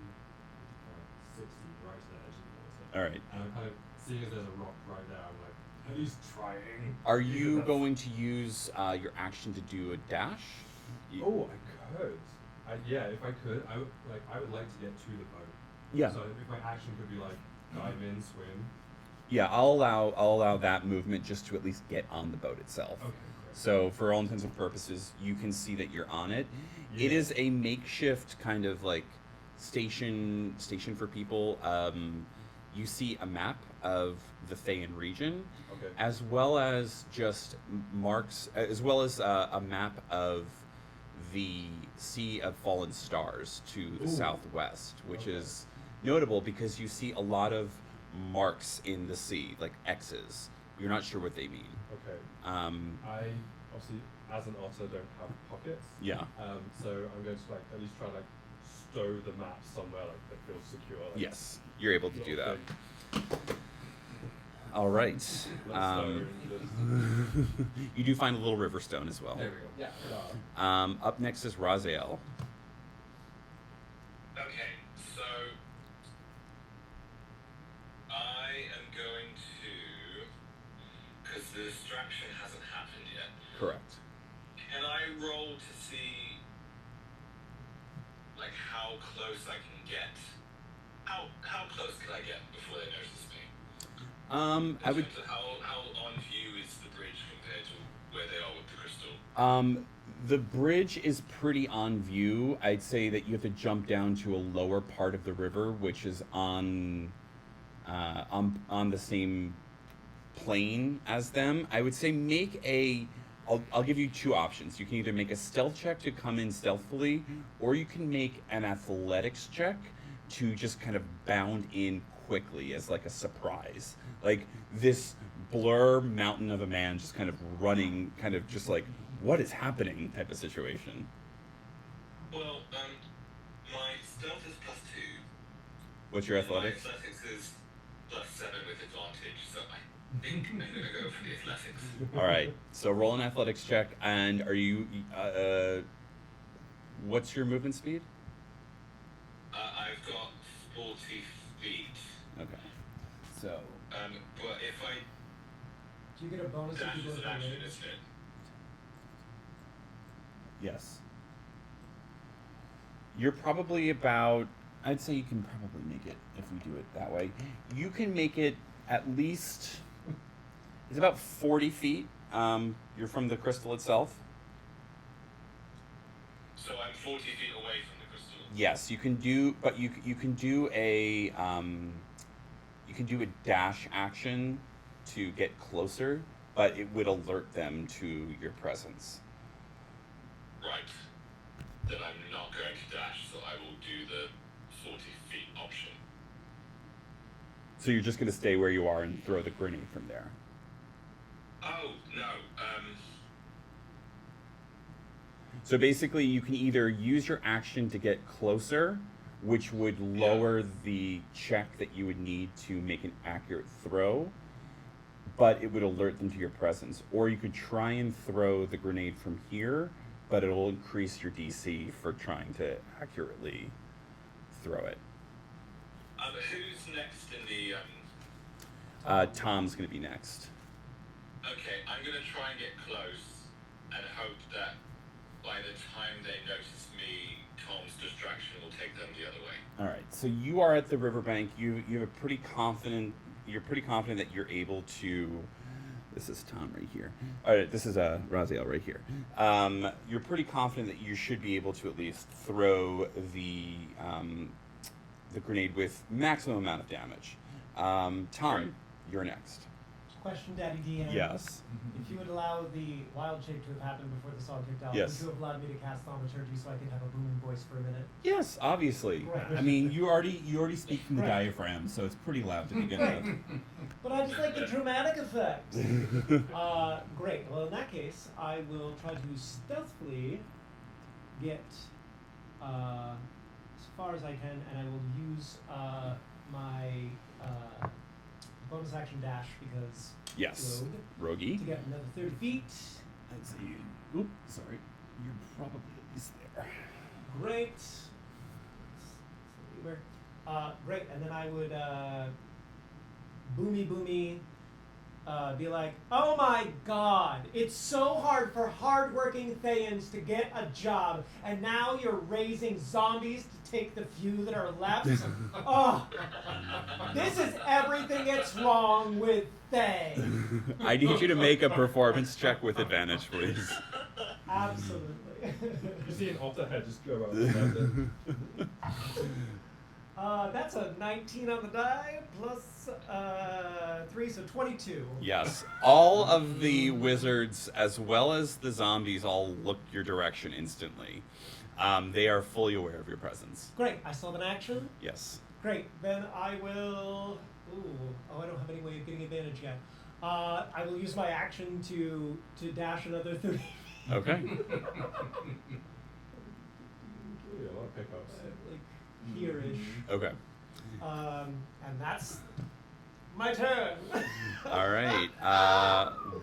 [SPEAKER 3] 55, 60, right to the edge of the water.
[SPEAKER 2] All right.
[SPEAKER 3] And I'm kind of, seeing as there's a rock right there, I'm like, at least trying.
[SPEAKER 2] Are
[SPEAKER 3] Because
[SPEAKER 2] you
[SPEAKER 3] that's-
[SPEAKER 2] going to use your action to do a dash?
[SPEAKER 3] Oh, I could. Yeah, if I could, I would like to get to the boat.
[SPEAKER 2] Yeah.
[SPEAKER 3] So if my action could be like dive in, swim.
[SPEAKER 2] Yeah, I'll allow that movement just to at least get on the boat itself.
[SPEAKER 3] Okay, great.
[SPEAKER 2] So for all intents and purposes, you can see that you're on it. It
[SPEAKER 3] Yeah.
[SPEAKER 2] is a makeshift kind of like station for people. You see a map of the Thayan region,
[SPEAKER 3] Okay.
[SPEAKER 2] as well as just marks, as well as a map of the Sea of Fallen Stars to the
[SPEAKER 3] Ooh.
[SPEAKER 2] southwest, which
[SPEAKER 3] Okay.
[SPEAKER 2] is notable because you see a lot of marks in the sea, like X's. You're not sure what they mean.
[SPEAKER 3] Okay.
[SPEAKER 2] Um,
[SPEAKER 3] I obviously, as an otter, don't have pockets.
[SPEAKER 2] yeah.
[SPEAKER 3] So I'm going to like at least try to like stow the map somewhere like that feels secure. Like,
[SPEAKER 2] Yes, you're able to do
[SPEAKER 3] little
[SPEAKER 2] that.
[SPEAKER 3] thing.
[SPEAKER 2] All right.
[SPEAKER 3] Let's stow and just-
[SPEAKER 2] You do find a little river stone as well.
[SPEAKER 5] There we go.
[SPEAKER 3] Yeah.
[SPEAKER 2] Up next is Raziel.
[SPEAKER 4] Okay, so I am going to, because the distraction hasn't happened yet,
[SPEAKER 2] Correct.
[SPEAKER 4] can I roll to see, like, how close I can get? How close can I get before they notice me?
[SPEAKER 2] I would.
[SPEAKER 4] In terms of how on view is the bridge compared to where they are with the crystal?
[SPEAKER 2] The bridge is pretty on view. I'd say that you have to jump down to a lower part of the river, which is on the same plane as them. I would say make a. I'll give you two options. You can either make a stealth check to come in stealthily, or you can make an athletics check to just kind of bound in quickly as like a surprise. Like this blur mountain of a man just kind of running, kind of just like, what is happening type of situation.
[SPEAKER 4] Well, my stealth is +2.
[SPEAKER 2] What's your
[SPEAKER 4] and
[SPEAKER 2] athletics?
[SPEAKER 4] My athletics is +7 with advantage, so I think I'm gonna go for the athletics.
[SPEAKER 2] All right, so roll an athletics check, and are you, what's your movement speed?
[SPEAKER 4] I've got 40 feet.
[SPEAKER 2] Okay, so,
[SPEAKER 4] But if I
[SPEAKER 1] Do you get a bonus if
[SPEAKER 4] dash
[SPEAKER 1] you go
[SPEAKER 4] is an
[SPEAKER 1] for
[SPEAKER 4] action,
[SPEAKER 1] range?
[SPEAKER 4] isn't it?
[SPEAKER 2] yes. You're probably about, I'd say you can probably make it if we do it that way. You can make it at least, it's about 40 feet. You're from the crystal itself.
[SPEAKER 4] So I'm 40 feet away from the crystal.
[SPEAKER 2] Yes, you can do, but you can do a dash action to get closer, but it would alert them to your presence.
[SPEAKER 4] Right. Then I'm not going to dash, so I will do the 40 feet option.
[SPEAKER 2] So you're just going to stay where you are and throw the grenade from there.
[SPEAKER 4] Oh, no.
[SPEAKER 2] So basically, you can either use your action to get closer, which would lower the check that you would need to make an accurate throw, but it would alert them to your presence. Or you could try and throw the grenade from here, but it'll increase your DC for trying to accurately throw it.
[SPEAKER 4] Who's next in the,
[SPEAKER 2] Tom's going to be next.
[SPEAKER 4] Okay, I'm going to try and get close and hope that by the time they notice me, Tom's distraction will take them the other way.
[SPEAKER 2] All right. So you are at the riverbank. You have a pretty confident. You're pretty confident that you're able to. This is Tom right here. All right. This is Raziel right here. You're pretty confident that you should be able to at least throw the grenade with maximum amount of damage. Tom,
[SPEAKER 4] Right.
[SPEAKER 2] you're next.
[SPEAKER 1] question, Daddy DM.
[SPEAKER 2] Yes.
[SPEAKER 1] If you would allow the wild shape to have happened before the song kicked off,
[SPEAKER 2] Yes.
[SPEAKER 1] would you have allowed me to cast thaumaturgy so I could have a booming voice for a minute?
[SPEAKER 2] Yes, obviously.
[SPEAKER 1] Right.
[SPEAKER 2] I mean, you already speak from the
[SPEAKER 1] Right.
[SPEAKER 2] diaphragm, so it's pretty loud to begin
[SPEAKER 1] Right.
[SPEAKER 2] with.
[SPEAKER 1] But I just like the dramatic effect. Great. Well, in that case, I will try to stealthily get as far as I can, and I will use my bonus action dash because
[SPEAKER 2] Yes.
[SPEAKER 1] rogue
[SPEAKER 2] Rogie.
[SPEAKER 1] to get another 30 feet.
[SPEAKER 2] Let's see. Oop, sorry. You're probably at least there.
[SPEAKER 1] Great. Where? Great. And then I would boomy, be like, oh my god, it's so hard for hardworking Thayans to get a job, and now you're raising zombies to take the few that are left? Oh, this is everything that's wrong with Thay.
[SPEAKER 2] I need you to make a performance check with advantage, please.
[SPEAKER 1] Absolutely.
[SPEAKER 3] You see an altar head just go around the mountain.
[SPEAKER 1] That's a 19 on the die, plus 3, so 22.
[SPEAKER 2] Yes. All of the wizards, as well as the zombies, all look your direction instantly. They are fully aware of your presence.
[SPEAKER 1] Great, I still have an action.
[SPEAKER 2] Yes.
[SPEAKER 1] Great, then I will. I don't have any way of getting advantage yet. I will use my action to dash another 30 feet.
[SPEAKER 2] Okay.
[SPEAKER 3] Really a lot of pickups.
[SPEAKER 1] Like here-ish.
[SPEAKER 2] Okay.
[SPEAKER 1] And that's my turn.
[SPEAKER 2] All right.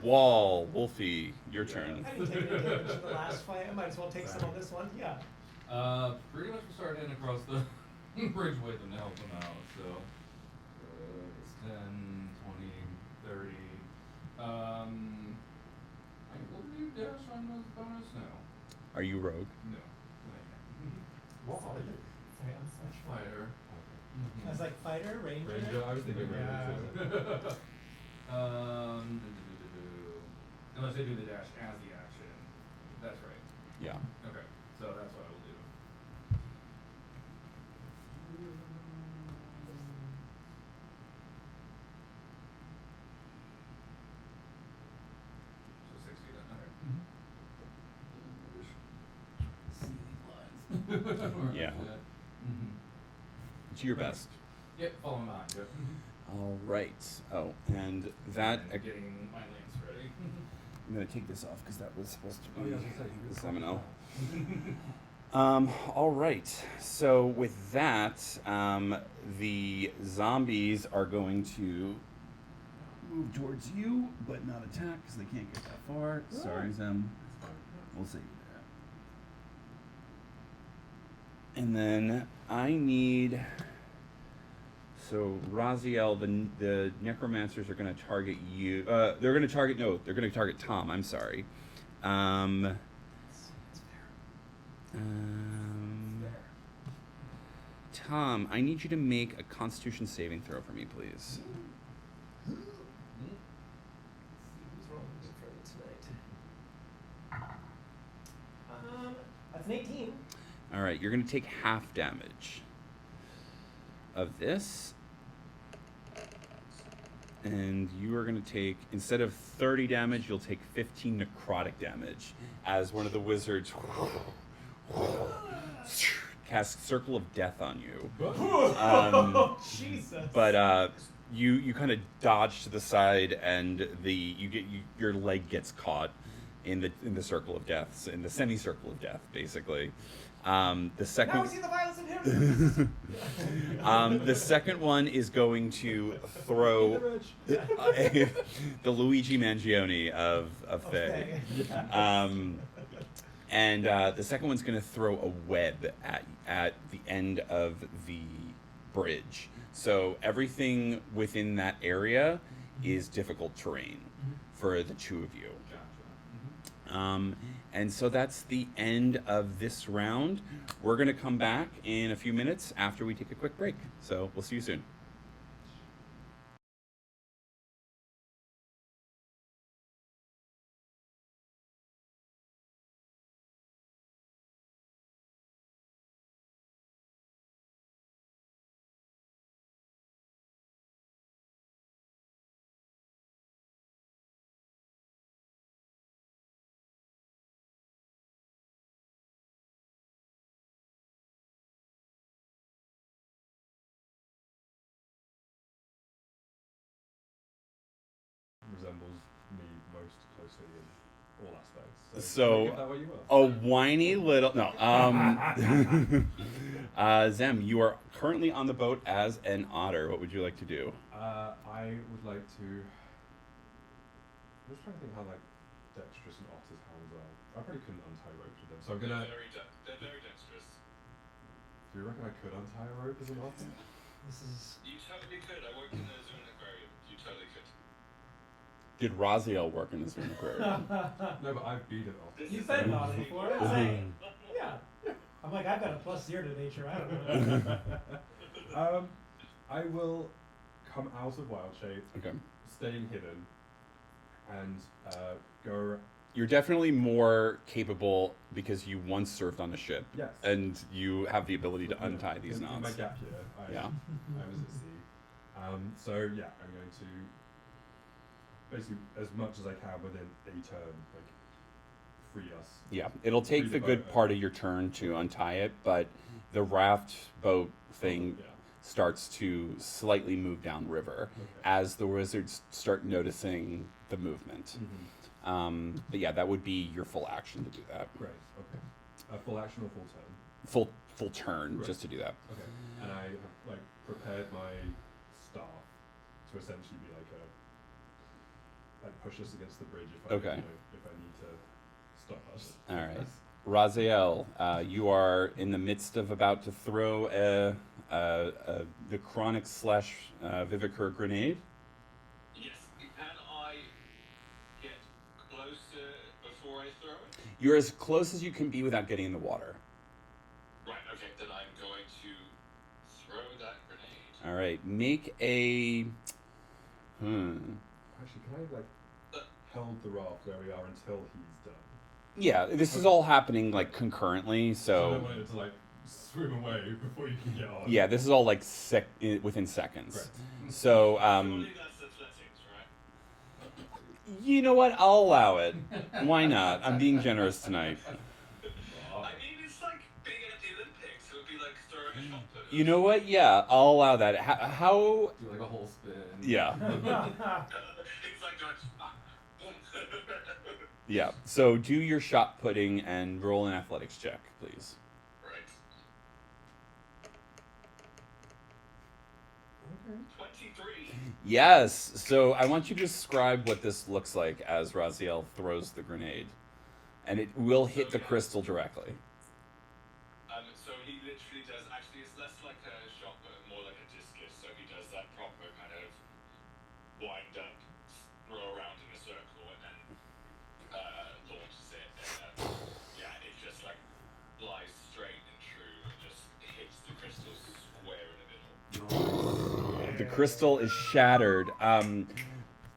[SPEAKER 2] Wall, Wolfie, your turn.
[SPEAKER 1] I didn't take any damage in the last fight. I might as well take some on this one. Yeah.
[SPEAKER 5] Pretty much we started heading across the bridge with them to help them out, so it's 10, 20, 30. I will do dash on those bonus now.
[SPEAKER 2] Are you rogue?
[SPEAKER 5] No.
[SPEAKER 3] What are you?
[SPEAKER 1] Sorry, I'm such
[SPEAKER 5] Fighter.
[SPEAKER 1] I was like fighter, ranger.
[SPEAKER 3] Ranger, I was thinking
[SPEAKER 1] Yeah.
[SPEAKER 3] Ranger too.
[SPEAKER 5] Unless they do the dash as the action. That's right.
[SPEAKER 2] Yeah.
[SPEAKER 5] Okay, so that's what I will do. So 60 then, okay.
[SPEAKER 2] Yeah. It's your best.
[SPEAKER 5] Yep, following mine, yep.
[SPEAKER 2] All right. Oh, and that.
[SPEAKER 5] And getting my lance ready.
[SPEAKER 2] I'm gonna take this off because that was supposed to
[SPEAKER 3] Oh,
[SPEAKER 2] be
[SPEAKER 3] yeah, I was gonna say, you
[SPEAKER 2] the
[SPEAKER 3] were
[SPEAKER 2] Seminole. All right. So with that, the zombies are going to move towards you, but not attack because they can't get that far. Sorry, Zem. We'll save you there. And then I need. So Raziel, the necromancers are going to target you. They're going to target. No, they're going to target Tom. I'm sorry. Tom, I need you to make a Constitution saving throw for me, please.
[SPEAKER 1] Who's rolling for tonight? That's an 18.
[SPEAKER 2] All right, you're going to take half damage of this. And you are going to take, instead of 30 damage, you'll take 15 necrotic damage as one of the wizards casts Circle of Death on you.
[SPEAKER 1] Jesus.
[SPEAKER 2] But you kind of dodge to the side, and your leg gets caught in the Circle of Death, in the semicircle of death, basically. The second.
[SPEAKER 1] Now we see the violence in him.
[SPEAKER 2] The second one is going to throw the Luigi Mangione of Thay. And the second one's going to throw a web at the end of the bridge. So everything within that area is difficult terrain for the two of you. And so that's the end of this round. We're going to come back in a few minutes after we take a quick break. So we'll see you soon. So,
[SPEAKER 3] give that what you will.
[SPEAKER 2] a whiny little no. Zem, you are currently on the boat as an otter. What would you like to do?
[SPEAKER 3] I would like to. I'm just trying to think how like dexterous an otter's hands are. I probably couldn't untie ropes with them, so I'm gonna.
[SPEAKER 4] They're very dexterous.
[SPEAKER 3] Do you reckon I could untie a rope as an otter?
[SPEAKER 1] This is.
[SPEAKER 4] You totally could. I worked in a zoo and aquarium. You totally could.
[SPEAKER 2] Did Raziel work in this room aquarium?
[SPEAKER 3] No, but I've been an otter.
[SPEAKER 1] You've been an otter before. It's like, yeah. I'm like, I've got a +0 to nature. I don't know.
[SPEAKER 3] I will come out of wild shape,
[SPEAKER 2] Okay.
[SPEAKER 3] staying hidden, and go.
[SPEAKER 2] You're definitely more capable because you once served on a ship,
[SPEAKER 3] Yes.
[SPEAKER 2] and you have the ability to untie these
[SPEAKER 3] in my
[SPEAKER 2] knots.
[SPEAKER 3] gap year, I
[SPEAKER 2] Yeah.
[SPEAKER 3] was at sea. So yeah, I'm going to basically as much as I can within a turn, like free us.
[SPEAKER 2] Yeah, it'll take
[SPEAKER 3] Free
[SPEAKER 2] the
[SPEAKER 3] the
[SPEAKER 2] good
[SPEAKER 3] boat
[SPEAKER 2] part of your turn to untie it, but the raft boat thing
[SPEAKER 3] Yeah.
[SPEAKER 2] starts to slightly move downriver
[SPEAKER 3] Okay.
[SPEAKER 2] as the wizards start noticing the movement. But yeah, that would be your full action to do that.
[SPEAKER 3] Great. Okay. Full action or full turn?
[SPEAKER 2] Full turn
[SPEAKER 3] Right.
[SPEAKER 2] just to do that.
[SPEAKER 3] Okay. And I have like prepared my staff to essentially be like push us against the bridge if I
[SPEAKER 2] Okay.
[SPEAKER 3] if I need to stop us.
[SPEAKER 2] All right. Raziel, you are in the midst of about to throw the chronic / Viviker grenade.
[SPEAKER 4] Yes. Can I get closer before I throw it?
[SPEAKER 2] You're as close as you can be without getting in the water.
[SPEAKER 4] Right. Okay. Then I'm going to throw that grenade.
[SPEAKER 2] All right. Make a.
[SPEAKER 3] Actually, can I like hold the raft where we are until he's done?
[SPEAKER 2] Yeah, this is all happening like concurrently,
[SPEAKER 3] I
[SPEAKER 2] so
[SPEAKER 3] don't want it to like swim away before you can get on.
[SPEAKER 2] yeah, this is all like within seconds.
[SPEAKER 3] Right.
[SPEAKER 2] So
[SPEAKER 4] Surely that's athletics, right?
[SPEAKER 2] you know what? I'll allow it. Why not? I'm being generous tonight.
[SPEAKER 4] I mean, it's like being at the Olympics. It would be like throwing a shot put.
[SPEAKER 2] You know what? Yeah, I'll allow that. How
[SPEAKER 5] Do like a whole spin.
[SPEAKER 2] yeah.
[SPEAKER 4] It's like going.
[SPEAKER 2] Yeah. So do your shot putting and roll an athletics check, please.
[SPEAKER 4] Right. 23.
[SPEAKER 2] Yes. So I want you to describe what this looks like as Raziel throws the grenade. And it will hit the crystal directly.
[SPEAKER 4] So he literally does. Actually, it's less like a shot, but more like a discus. So he does that proper kind of wind up, throw around in a circle, and then launches it. And yeah, it just like lies straight and true, and just hits the crystal square in the middle.
[SPEAKER 2] The crystal is shattered.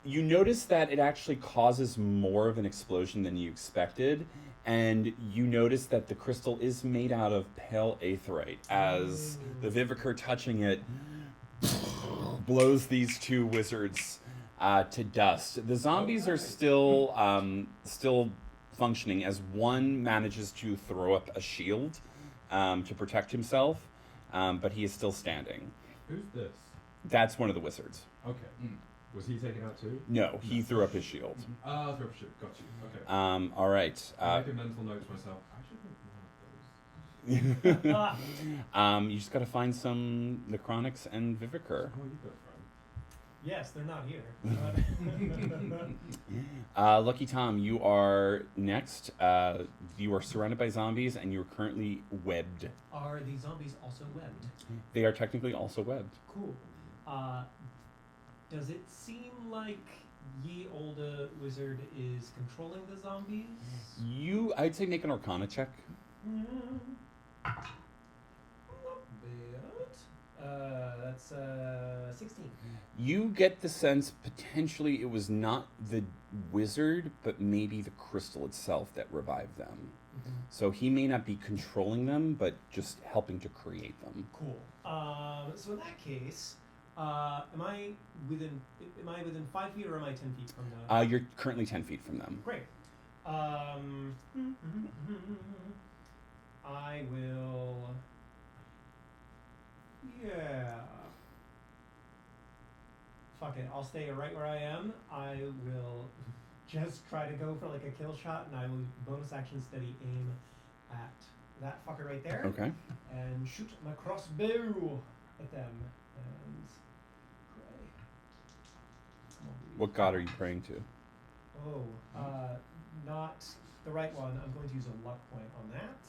[SPEAKER 2] You notice that it actually causes more of an explosion than you expected, and you notice that the crystal is made out of pale aetheryte, as the Viviker touching it blows these two wizards to dust. The zombies are still functioning, as one manages to throw up a shield to protect himself, but he is still standing.
[SPEAKER 3] Who's this?
[SPEAKER 2] That's one of the wizards.
[SPEAKER 3] Okay. Was he taken out too?
[SPEAKER 2] No, he threw up his shield.
[SPEAKER 3] Ah, throw up shit. Got you. Okay.
[SPEAKER 2] All right.
[SPEAKER 3] I make a mental note to myself. I should make one of those.
[SPEAKER 2] You just got to find some Necronics and Viviker.
[SPEAKER 3] Oh, you got it, friend.
[SPEAKER 1] Yes, they're not here.
[SPEAKER 2] Lucky Tom, you are next. You are surrounded by zombies, and you are currently webbed.
[SPEAKER 1] Are these zombies also webbed?
[SPEAKER 2] They are technically also webbed.
[SPEAKER 1] Cool. Does it seem like Ye Olde Wizard is controlling the zombies?
[SPEAKER 2] I'd say make an Arcana check.
[SPEAKER 1] Not bad. That's 16.
[SPEAKER 2] You get the sense potentially it was not the wizard, but maybe the crystal itself that revived them. So he may not be controlling them, but just helping to create them.
[SPEAKER 1] Cool. So in that case, am I within 5 feet or am I 10 feet from the?
[SPEAKER 2] You're currently 10 feet from them.
[SPEAKER 1] Great. I will. Yeah. Fuck it. I'll stay right where I am. I will just try to go for like a kill shot, and I will bonus action steady aim at that fucker right there.
[SPEAKER 2] Okay.
[SPEAKER 1] And shoot my crossbow at them. And pray. Come on, dude.
[SPEAKER 2] What god are you praying to?
[SPEAKER 1] Oh, not the right one. I'm going to use a luck point on that.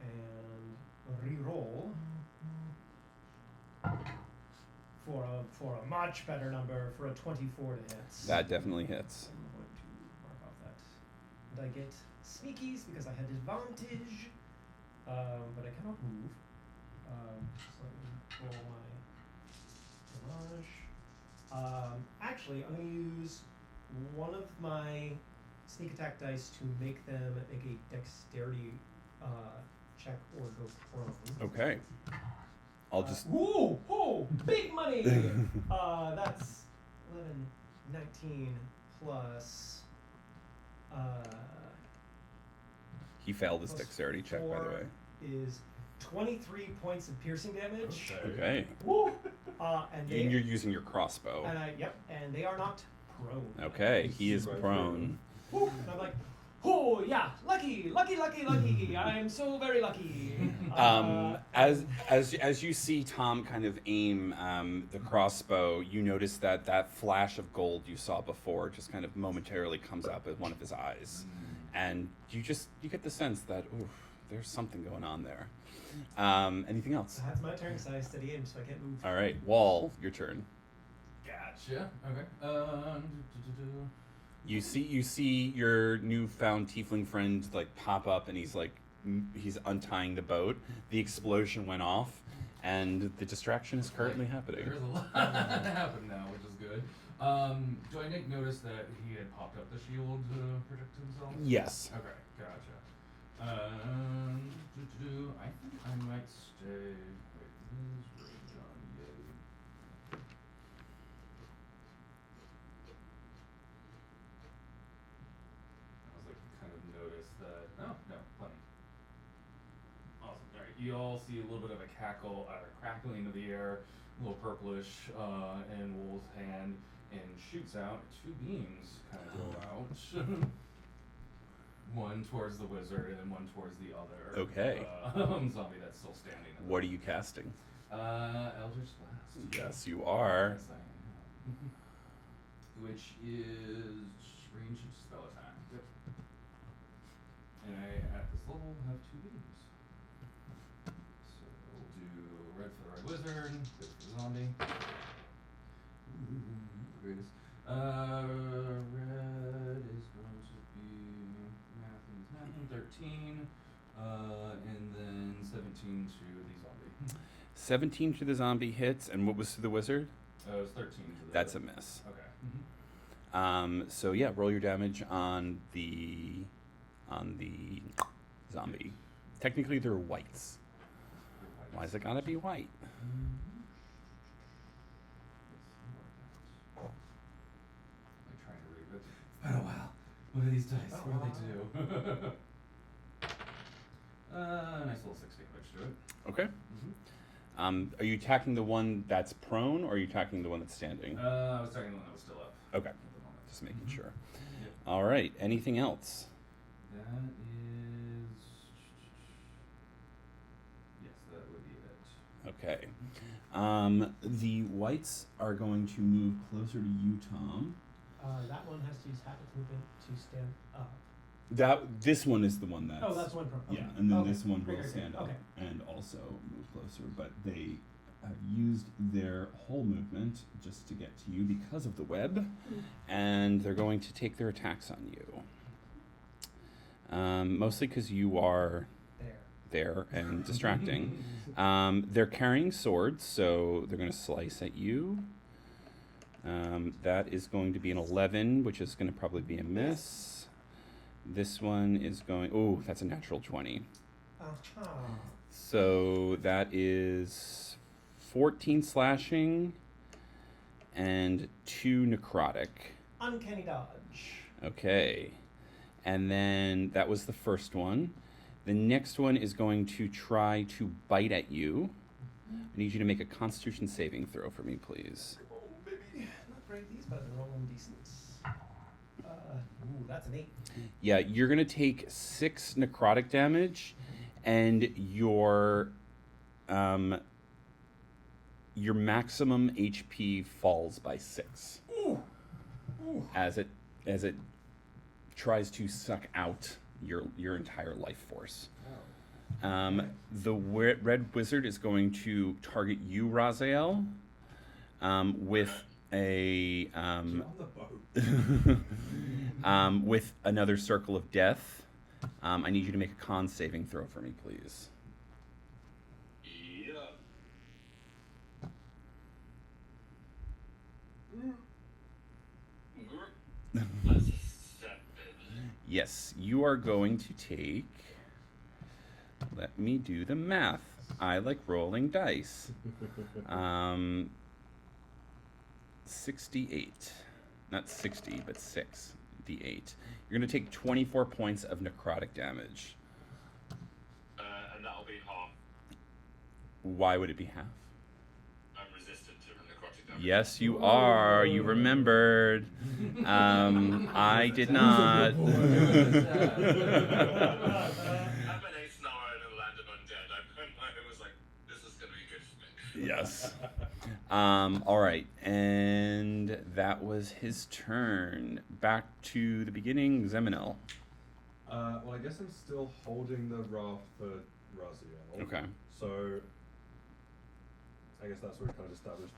[SPEAKER 1] And re-roll for a much better number, for a 24 to hit.
[SPEAKER 2] That definitely hits.
[SPEAKER 1] I'm going to mark off that. And I get sneakies because I had advantage, but I cannot move. So let me roll my damage. Actually, I'm going to use one of my sneak attack dice to make them make a dexterity check or go prone.
[SPEAKER 2] Okay. I'll just.
[SPEAKER 1] Whoa! Oh, big money! That's 11, 19 plus.
[SPEAKER 2] He failed his
[SPEAKER 1] plus
[SPEAKER 2] dexterity check, by the
[SPEAKER 1] 4
[SPEAKER 2] way.
[SPEAKER 1] Is 23 points of piercing damage.
[SPEAKER 2] Okay.
[SPEAKER 1] Woo! And
[SPEAKER 2] And you're using your crossbow.
[SPEAKER 1] and they are not prone.
[SPEAKER 2] Okay, he is
[SPEAKER 3] Right
[SPEAKER 2] prone.
[SPEAKER 1] Woo! And I'm like, oh yeah, lucky. I'm so very lucky.
[SPEAKER 2] As you see Tom kind of aim the crossbow, you notice that flash of gold you saw before just kind of momentarily comes up at one of his eyes, and you get the sense that oof, there's something going on there. Anything else?
[SPEAKER 1] That's my turn because I steady aim, so I can't move.
[SPEAKER 2] All right, Wall, your turn.
[SPEAKER 5] Gotcha. Okay.
[SPEAKER 2] You see your newfound tiefling friend like pop up, and he's untying the boat. The explosion went off, and the distraction is currently happening.
[SPEAKER 5] There's a lot happening now, which is good. Do I notice that he had popped up the shield to protect himself?
[SPEAKER 2] Yes.
[SPEAKER 5] Okay, gotcha. I think I might stay. Wait, is range on yay? I was like, kind of noticed that. Oh, no, plenty. Awesome. All right, you all see a little bit of a cackle, crackling into the air, a little purplish in Wool's hand, and shoots out 2 beams. Kind of go out. One towards the wizard and one towards the other.
[SPEAKER 2] Okay.
[SPEAKER 5] Zombie that's still standing.
[SPEAKER 2] What are you casting?
[SPEAKER 5] Eldritch Blast.
[SPEAKER 2] Yes, you are.
[SPEAKER 5] Yes, I am. Which is ranged spell attack. Yep. And I, at this level, have 2 beams. So we'll do red for the red wizard, good for the zombie. Ooh, greatest. Red is going to be math 13, and then 17 to the zombie.
[SPEAKER 2] 17 to the zombie hits, and what was to the wizard?
[SPEAKER 5] It was 13 to the.
[SPEAKER 2] That's a miss.
[SPEAKER 5] Okay.
[SPEAKER 2] So yeah, roll your damage on the zombie. Technically, they're whites. Why's it gotta be white?
[SPEAKER 5] I'm trying to read it. It's been a while. What are these dice? What do they do? Nice little 6 damage to it.
[SPEAKER 2] Okay. Are you attacking the one that's prone, or are you attacking the one that's standing?
[SPEAKER 5] I was attacking the one that was still up.
[SPEAKER 2] Okay.
[SPEAKER 5] At the moment.
[SPEAKER 2] Just making sure.
[SPEAKER 5] Yep.
[SPEAKER 2] All right. Anything else?
[SPEAKER 5] That is. Yes, that would be it.
[SPEAKER 2] Okay. The whites are going to move closer to you, Tom.
[SPEAKER 1] That one has to use habit movement to stand up.
[SPEAKER 2] This one is the one that's.
[SPEAKER 1] Oh, that's one from. Okay.
[SPEAKER 2] Yeah, and then
[SPEAKER 1] Okay.
[SPEAKER 2] this one
[SPEAKER 1] Great,
[SPEAKER 2] will
[SPEAKER 1] great,
[SPEAKER 2] stand
[SPEAKER 1] great.
[SPEAKER 2] up
[SPEAKER 1] Okay.
[SPEAKER 2] and also move closer, but they have used their whole movement just to get to you because of the web, and they're going to take their attacks on you. Mostly because you are there and distracting. They're carrying swords, so they're going to slice at you. That is going to be an 11, which is going to probably be a miss. This one is going. Oh, that's a natural 20.
[SPEAKER 1] Uh-huh.
[SPEAKER 2] So that is 14 slashing and 2 necrotic.
[SPEAKER 1] Uncanny dodge.
[SPEAKER 2] Okay. And then that was the first one. The next one is going to try to bite at you. I need you to make a Constitution saving throw for me, please.
[SPEAKER 1] Oh, baby. Not great these, but they're rolling decent. Ooh, that's an 8.
[SPEAKER 2] Yeah, you're gonna take 6 necrotic damage, and your maximum HP falls by 6
[SPEAKER 1] Ooh.
[SPEAKER 2] as it tries to suck out your entire life force. The red wizard is going to target you, Raziel, with a
[SPEAKER 3] Get on the boat.
[SPEAKER 2] with another circle of death. I need you to make a con saving throw for me, please.
[SPEAKER 4] Yeah. That's a 7.
[SPEAKER 2] Yes, you are going to take. Let me do the math. I like rolling dice. 68. Not 60, but 6. The 8. You're going to take 24 points of necrotic damage.
[SPEAKER 4] And that'll be half.
[SPEAKER 2] Why would it be half?
[SPEAKER 4] I'm resistant to necrotic damage.
[SPEAKER 2] Yes, you are. You remembered. I did not.
[SPEAKER 4] I'm an ace now out of the land of undead. I was like, this is going to be good for me.
[SPEAKER 2] Yes. All right, and that was his turn. Back to the beginning, Zeminel.
[SPEAKER 3] Well, I guess I'm still holding the raft for Raziel.
[SPEAKER 2] Okay.
[SPEAKER 3] So, I guess that's what we kind of established.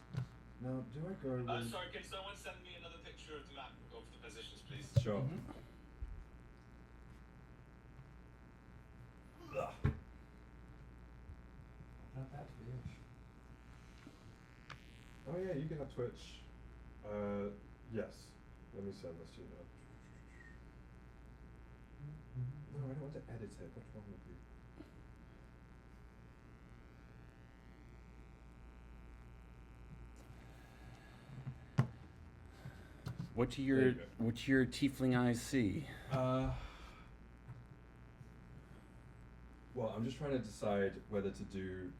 [SPEAKER 3] Now, do I go with...
[SPEAKER 4] Sorry, can someone send me another picture of the map of the positions, please?
[SPEAKER 3] Sure. Ugh.
[SPEAKER 1] Not that fish.
[SPEAKER 3] Oh yeah, you can have Twitch. Yes. Let me send this to you now. No, I don't want to edit it. What's wrong with you?
[SPEAKER 2] What do
[SPEAKER 3] There you go.
[SPEAKER 2] your tiefling eyes see?
[SPEAKER 3] Well, I'm just trying to decide whether to do.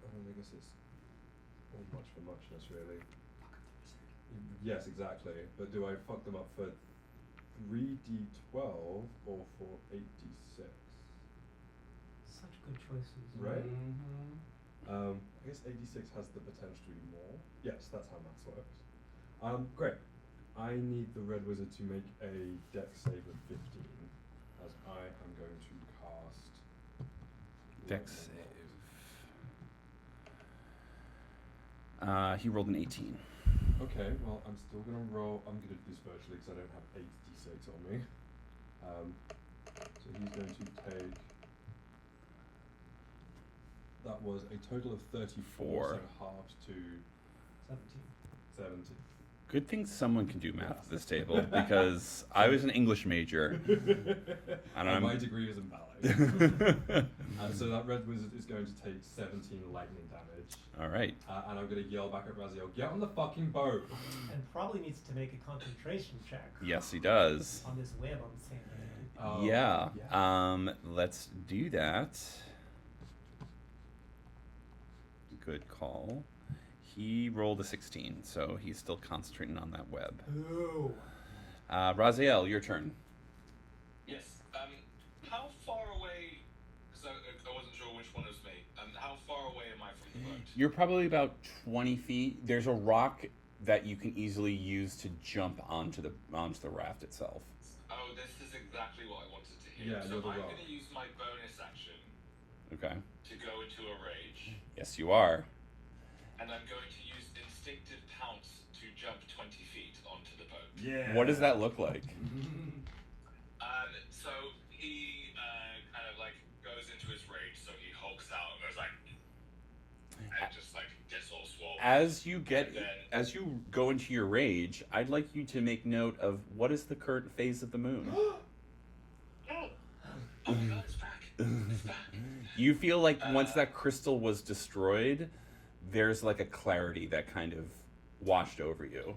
[SPEAKER 3] I guess it's all much for muchness, really. Yes, exactly. But do I fuck them up for 3d12 or for 8d6?
[SPEAKER 1] Such good choices.
[SPEAKER 3] Right?
[SPEAKER 5] Mm-hmm.
[SPEAKER 3] I guess 86 has the potential to be more. Yes, that's how maths works. Great. I need the red wizard to make a dex save of 15, as I am going to cast.
[SPEAKER 2] Dex save. He rolled an 18.
[SPEAKER 3] Okay, well, I'm still gonna roll. I'm gonna do this virtually because I don't have 8d6 on me. So he's going to take. That was a total of 34, so halved to
[SPEAKER 1] 17.
[SPEAKER 3] 70.
[SPEAKER 2] Good thing someone can do math at this table, because I was an English major.
[SPEAKER 3] And my degree is in ballet. So that red wizard is going to take 17 lightning damage.
[SPEAKER 2] All right.
[SPEAKER 3] And I'm going to yell back at Raziel, get on the fucking boat!
[SPEAKER 1] And probably needs to make a concentration check.
[SPEAKER 2] Yes, he does.
[SPEAKER 1] On this web I'm standing in.
[SPEAKER 3] Oh,
[SPEAKER 2] Yeah. Let's do that. Good call. He rolled a 16, so he's still concentrating on that web.
[SPEAKER 1] Ooh.
[SPEAKER 2] Raziel, your turn.
[SPEAKER 4] Yes. How far away? Because I wasn't sure which one was me. How far away am I from the boat?
[SPEAKER 2] You're probably about 20 feet. There's a rock that you can easily use to jump onto the raft itself.
[SPEAKER 4] Oh, this is exactly what I wanted to hear.
[SPEAKER 3] Yeah,
[SPEAKER 4] so
[SPEAKER 3] you're the
[SPEAKER 4] I'm
[SPEAKER 3] rock.
[SPEAKER 4] going to use my bonus action
[SPEAKER 2] Okay.
[SPEAKER 4] to go into a rage,
[SPEAKER 2] Yes, you are.
[SPEAKER 4] and I'm going to use instinctive pounce to jump 20 feet onto the boat.
[SPEAKER 3] Yeah.
[SPEAKER 2] What does that look like?
[SPEAKER 4] So he kind of like goes into his rage, so he hulks out and goes like, and just like gets all swollen.
[SPEAKER 2] As you go into your rage, I'd like you to make note of what is the current phase of the moon.
[SPEAKER 4] Oh my god, it's back. It's back.
[SPEAKER 2] You feel like once that crystal was destroyed, there's like a clarity that kind of washed over you.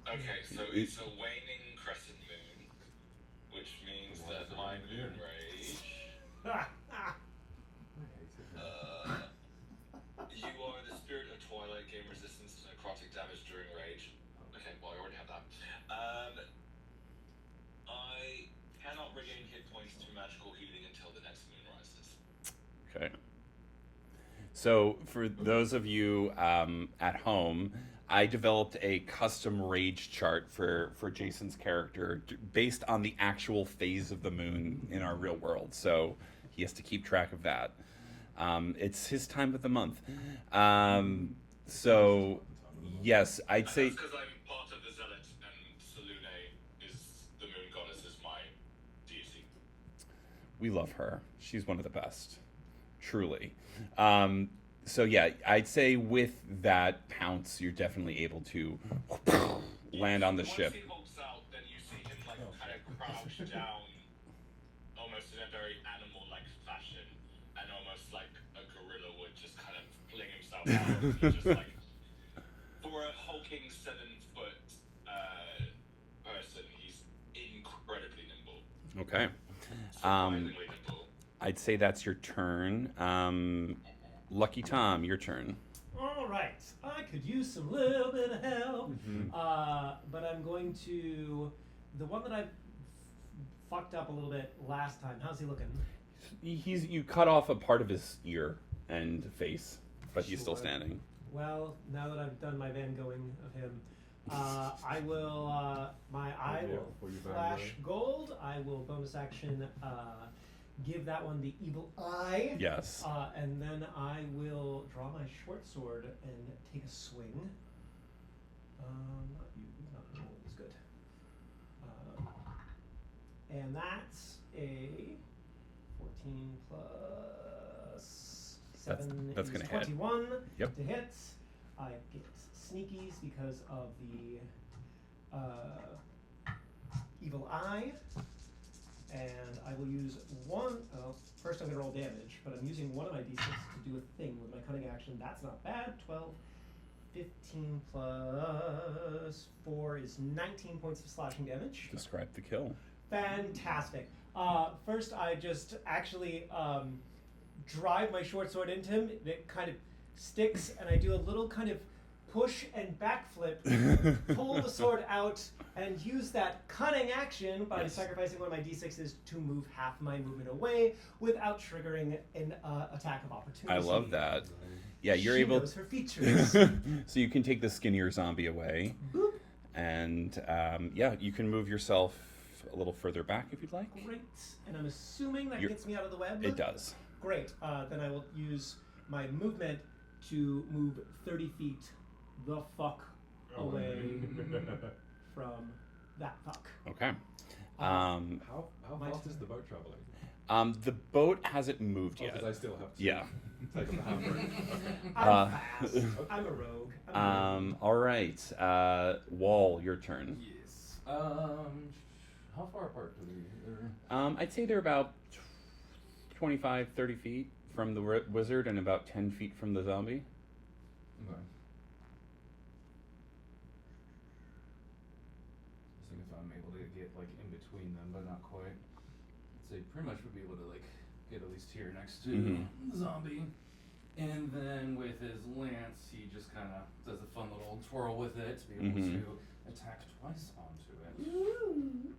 [SPEAKER 4] Okay, so it's a waning crescent moon, which means that my moon rage. You are the spirit of twilight, gain resistance to necrotic damage during rage. Okay, well I already have that.
[SPEAKER 2] So for those of you at home, I developed a custom rage chart for Jason's character based on the actual phase of the moon in our real world. So he has to keep track of that. It's his time of the month. So yes, I'd say.
[SPEAKER 4] That's because I'm part of the Zealot, and Selune is the moon goddess, is my deity.
[SPEAKER 2] We love her. She's one of the best, truly. So yeah, I'd say with that pounce, you're definitely able to land on the ship.
[SPEAKER 4] Once he hulks out, then you see him like kind of crouch down, almost in a very animal-like fashion, and almost like a gorilla would just kind of fling himself out. He's just like, for a hulking 7-foot person, he's incredibly nimble.
[SPEAKER 2] Okay.
[SPEAKER 4] Surprisingly nimble.
[SPEAKER 2] I'd say that's your turn. Lucky Tom, your turn.
[SPEAKER 1] All right, I could use some little bit of help, but I'm going to the one that I fucked up a little bit last time. How's he looking?
[SPEAKER 2] You cut off a part of his ear and face, but he's still
[SPEAKER 1] Sure.
[SPEAKER 2] standing.
[SPEAKER 1] Well, now that I've done my Van Going of him, I will my eye
[SPEAKER 3] Yeah,
[SPEAKER 1] will
[SPEAKER 3] for your Van
[SPEAKER 1] flash
[SPEAKER 3] Gogh.
[SPEAKER 1] gold. I will bonus action give that one the evil eye.
[SPEAKER 2] Yes.
[SPEAKER 1] And then I will draw my short sword and take a swing. Not you, not always good. And that's a 14 plus 7
[SPEAKER 2] that's
[SPEAKER 1] is
[SPEAKER 2] gonna hit.
[SPEAKER 1] 21
[SPEAKER 2] Yep.
[SPEAKER 1] to hit. I get sneakies because of the evil eye. And I will use one. First, I'm going to roll damage, but I'm using one of my d6 to do a thing with my cunning action. That's not bad. 12, 15 plus 4 is 19 points of slashing damage.
[SPEAKER 2] Describe the kill.
[SPEAKER 1] Fantastic. First, I just actually drive my short sword into him. It kind of sticks, and I do a little kind of push and backflip, pull the sword out, and use that cunning action by
[SPEAKER 2] Yes.
[SPEAKER 1] sacrificing one of my d6s to move half my movement away without triggering an attack of opportunity.
[SPEAKER 2] I love that. Yeah, you're
[SPEAKER 1] She
[SPEAKER 2] able.
[SPEAKER 1] knows her features.
[SPEAKER 2] So you can take the skinnier zombie away,
[SPEAKER 1] Boop.
[SPEAKER 2] and yeah, you can move yourself a little further back if you'd like.
[SPEAKER 1] Great. And I'm assuming that
[SPEAKER 2] You're-
[SPEAKER 1] gets me out of the web.
[SPEAKER 2] It does.
[SPEAKER 1] Great. Then I will use my movement to move 30 feet the fuck away from that fuck.
[SPEAKER 2] Okay.
[SPEAKER 3] How
[SPEAKER 1] My
[SPEAKER 3] fast
[SPEAKER 1] turn.
[SPEAKER 3] is the boat traveling?
[SPEAKER 2] The boat hasn't moved yet.
[SPEAKER 3] Because I still have to
[SPEAKER 2] Yeah.
[SPEAKER 3] take on the handbrake. Okay.
[SPEAKER 1] I'm fast. I'm a rogue.
[SPEAKER 2] All right. Wall, your turn.
[SPEAKER 5] Yes. How far apart do we?
[SPEAKER 2] I'd say they're about 25, 30 feet from the wizard and about 10 feet from the zombie.
[SPEAKER 5] Okay. Just think if I'm able to get like in between them, but not quite. I'd say pretty much would be able to like get at least here next to the zombie. And then with his lance, he just kind of does a fun little twirl with it to be able to attack twice onto it.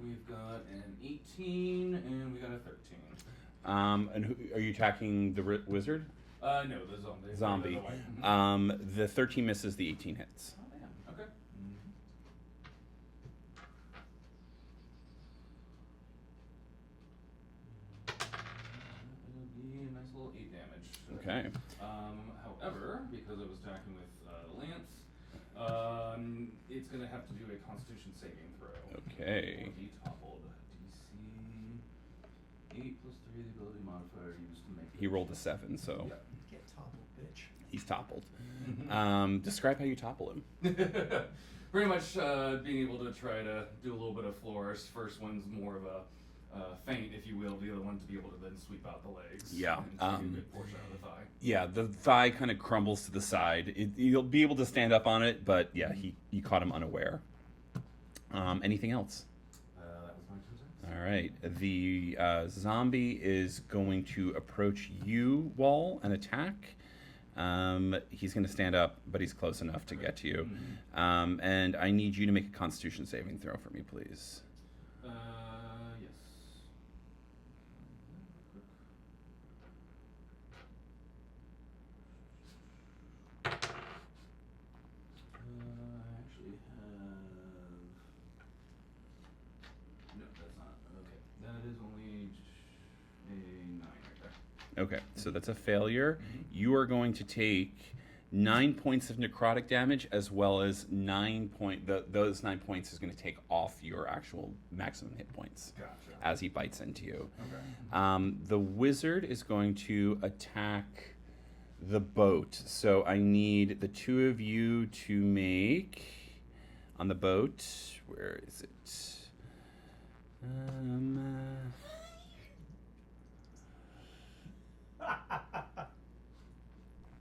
[SPEAKER 5] We've got an 18 and we got a 13.
[SPEAKER 2] And who, are you attacking the wizard?
[SPEAKER 5] No, the zombie.
[SPEAKER 2] Zombie.
[SPEAKER 5] The white.
[SPEAKER 2] The 13 misses, the 18 hits.
[SPEAKER 5] Oh, damn. Okay. It'll be a nice little 8 damage.
[SPEAKER 2] Okay.
[SPEAKER 5] However, because I was attacking with the lance, it's going to have to do a Constitution saving throw.
[SPEAKER 2] Okay.
[SPEAKER 5] He toppled. DC 8 plus 3, the ability modifier used to make.
[SPEAKER 2] He rolled a 7, so
[SPEAKER 5] Yep.
[SPEAKER 1] Get toppled, bitch.
[SPEAKER 2] he's toppled. Describe how you topple him.
[SPEAKER 5] Pretty much being able to try to do a little bit of flourish. First one's more of a feint, if you will. The other one to be able to then sweep out the legs.
[SPEAKER 2] Yeah,
[SPEAKER 5] And take a good portion out of the thigh.
[SPEAKER 2] Yeah, the thigh kind of crumbles to the side. You'll be able to stand up on it, but yeah, you caught him unaware. Anything else?
[SPEAKER 5] That was my 2 attacks.
[SPEAKER 2] All right. The zombie is going to approach you, Wall, and attack. He's going to stand up, but he's close enough to get to you. And I need you to make a Constitution saving throw for me, please. Okay, so that's a failure. You are going to take 9 points of necrotic damage, as well as 9 point. Those 9 points is going to take off your actual maximum hit points
[SPEAKER 5] Gotcha.
[SPEAKER 2] as he bites into you.
[SPEAKER 5] Okay.
[SPEAKER 2] The wizard is going to attack the boat. So I need the two of you to make on the boat. Where is it?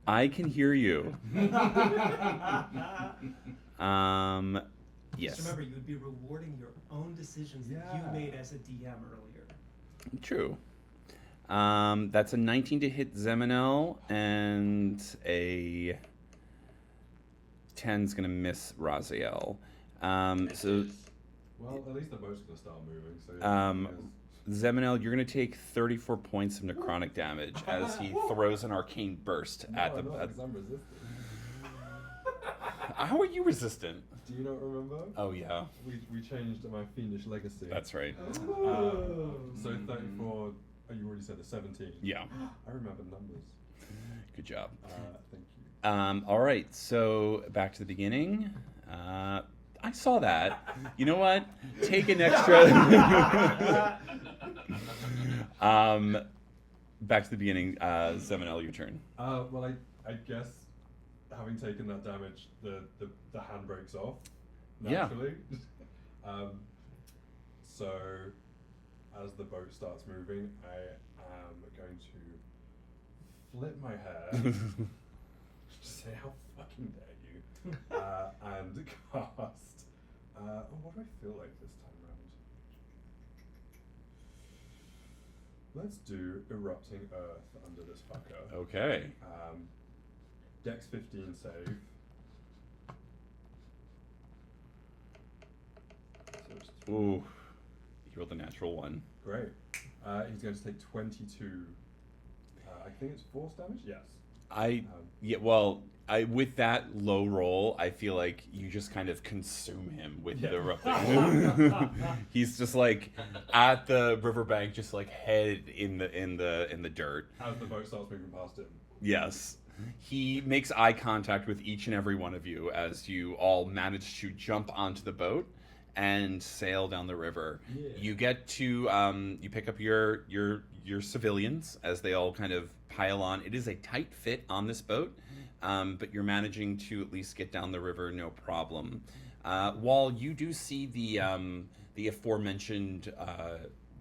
[SPEAKER 2] I can hear you. Yes.
[SPEAKER 1] Just remember, you would be rewarding your own decisions that you made as a DM earlier.
[SPEAKER 2] True. That's a 19 to hit Zeminel, and a 10's gonna miss Raziel. So
[SPEAKER 3] Well, at least the boat's gonna start moving. So
[SPEAKER 2] Zeminel, you're gonna take 34 points of necrotic damage as he throws an arcane burst at the.
[SPEAKER 3] I'm resistant.
[SPEAKER 2] How are you resistant?
[SPEAKER 3] Do you not remember?
[SPEAKER 2] Oh yeah,
[SPEAKER 3] We changed my fiendish legacy.
[SPEAKER 2] that's right.
[SPEAKER 3] So 34. Oh, you already said the 17.
[SPEAKER 2] Yeah,
[SPEAKER 3] I remember numbers.
[SPEAKER 2] good job.
[SPEAKER 3] Thank you.
[SPEAKER 2] All right, so back to the beginning. I saw that. You know what? Take an extra. Back to the beginning. Zeminel, your turn.
[SPEAKER 3] Well, I guess having taken that damage, the hand breaks off
[SPEAKER 2] Yeah.
[SPEAKER 3] naturally. So as the boat starts moving, I am going to flip my hair. Just say, how fucking dare you? And cast. What do I feel like this time round? Let's do Erupting Earth under this fucker.
[SPEAKER 2] Okay.
[SPEAKER 3] Dex 15 save. So it's
[SPEAKER 2] Ooh, you rolled a natural one.
[SPEAKER 3] great. He's going to take 22. I think it's force damage? Yes.
[SPEAKER 2] With that low roll, I feel like you just kind of consume him with the
[SPEAKER 3] Yeah.
[SPEAKER 2] erupting. He's just like at the riverbank, just like head in the dirt.
[SPEAKER 3] As the boat starts moving past him.
[SPEAKER 2] Yes. He makes eye contact with each and every one of you as you all manage to jump onto the boat and sail down the river.
[SPEAKER 3] Yeah.
[SPEAKER 2] You get to you pick up your civilians as they all kind of pile on. It is a tight fit on this boat, but you're managing to at least get down the river no problem. While you do see the aforementioned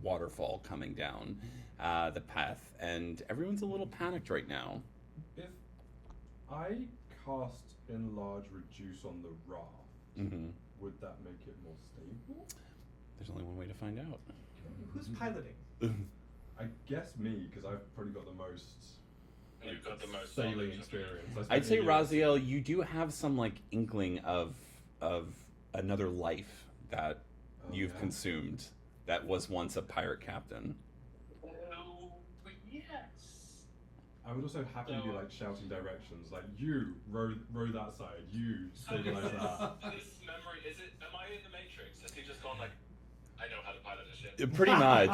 [SPEAKER 2] waterfall coming down the path, and everyone's a little panicked right now.
[SPEAKER 3] If I cast Enlarge Reduce on the raft,
[SPEAKER 2] Mm-hmm.
[SPEAKER 3] would that make it more stable?
[SPEAKER 2] There's only one way to find out.
[SPEAKER 1] Who's piloting?
[SPEAKER 3] I guess me, because I've probably got the most
[SPEAKER 4] You've got the most
[SPEAKER 3] sailing
[SPEAKER 4] knowledge of
[SPEAKER 3] experience.
[SPEAKER 2] I'd say,
[SPEAKER 3] years.
[SPEAKER 2] Raziel, you do have some like inkling of another life that you've
[SPEAKER 3] yeah.
[SPEAKER 2] consumed that was once a pirate captain.
[SPEAKER 4] Oh, but yes.
[SPEAKER 3] I would also happily be like shouting directions, like you row that side, you stabilize that.
[SPEAKER 4] This memory, am I in the Matrix? Has he just gone like, I know how to pilot a ship?
[SPEAKER 2] Pretty much.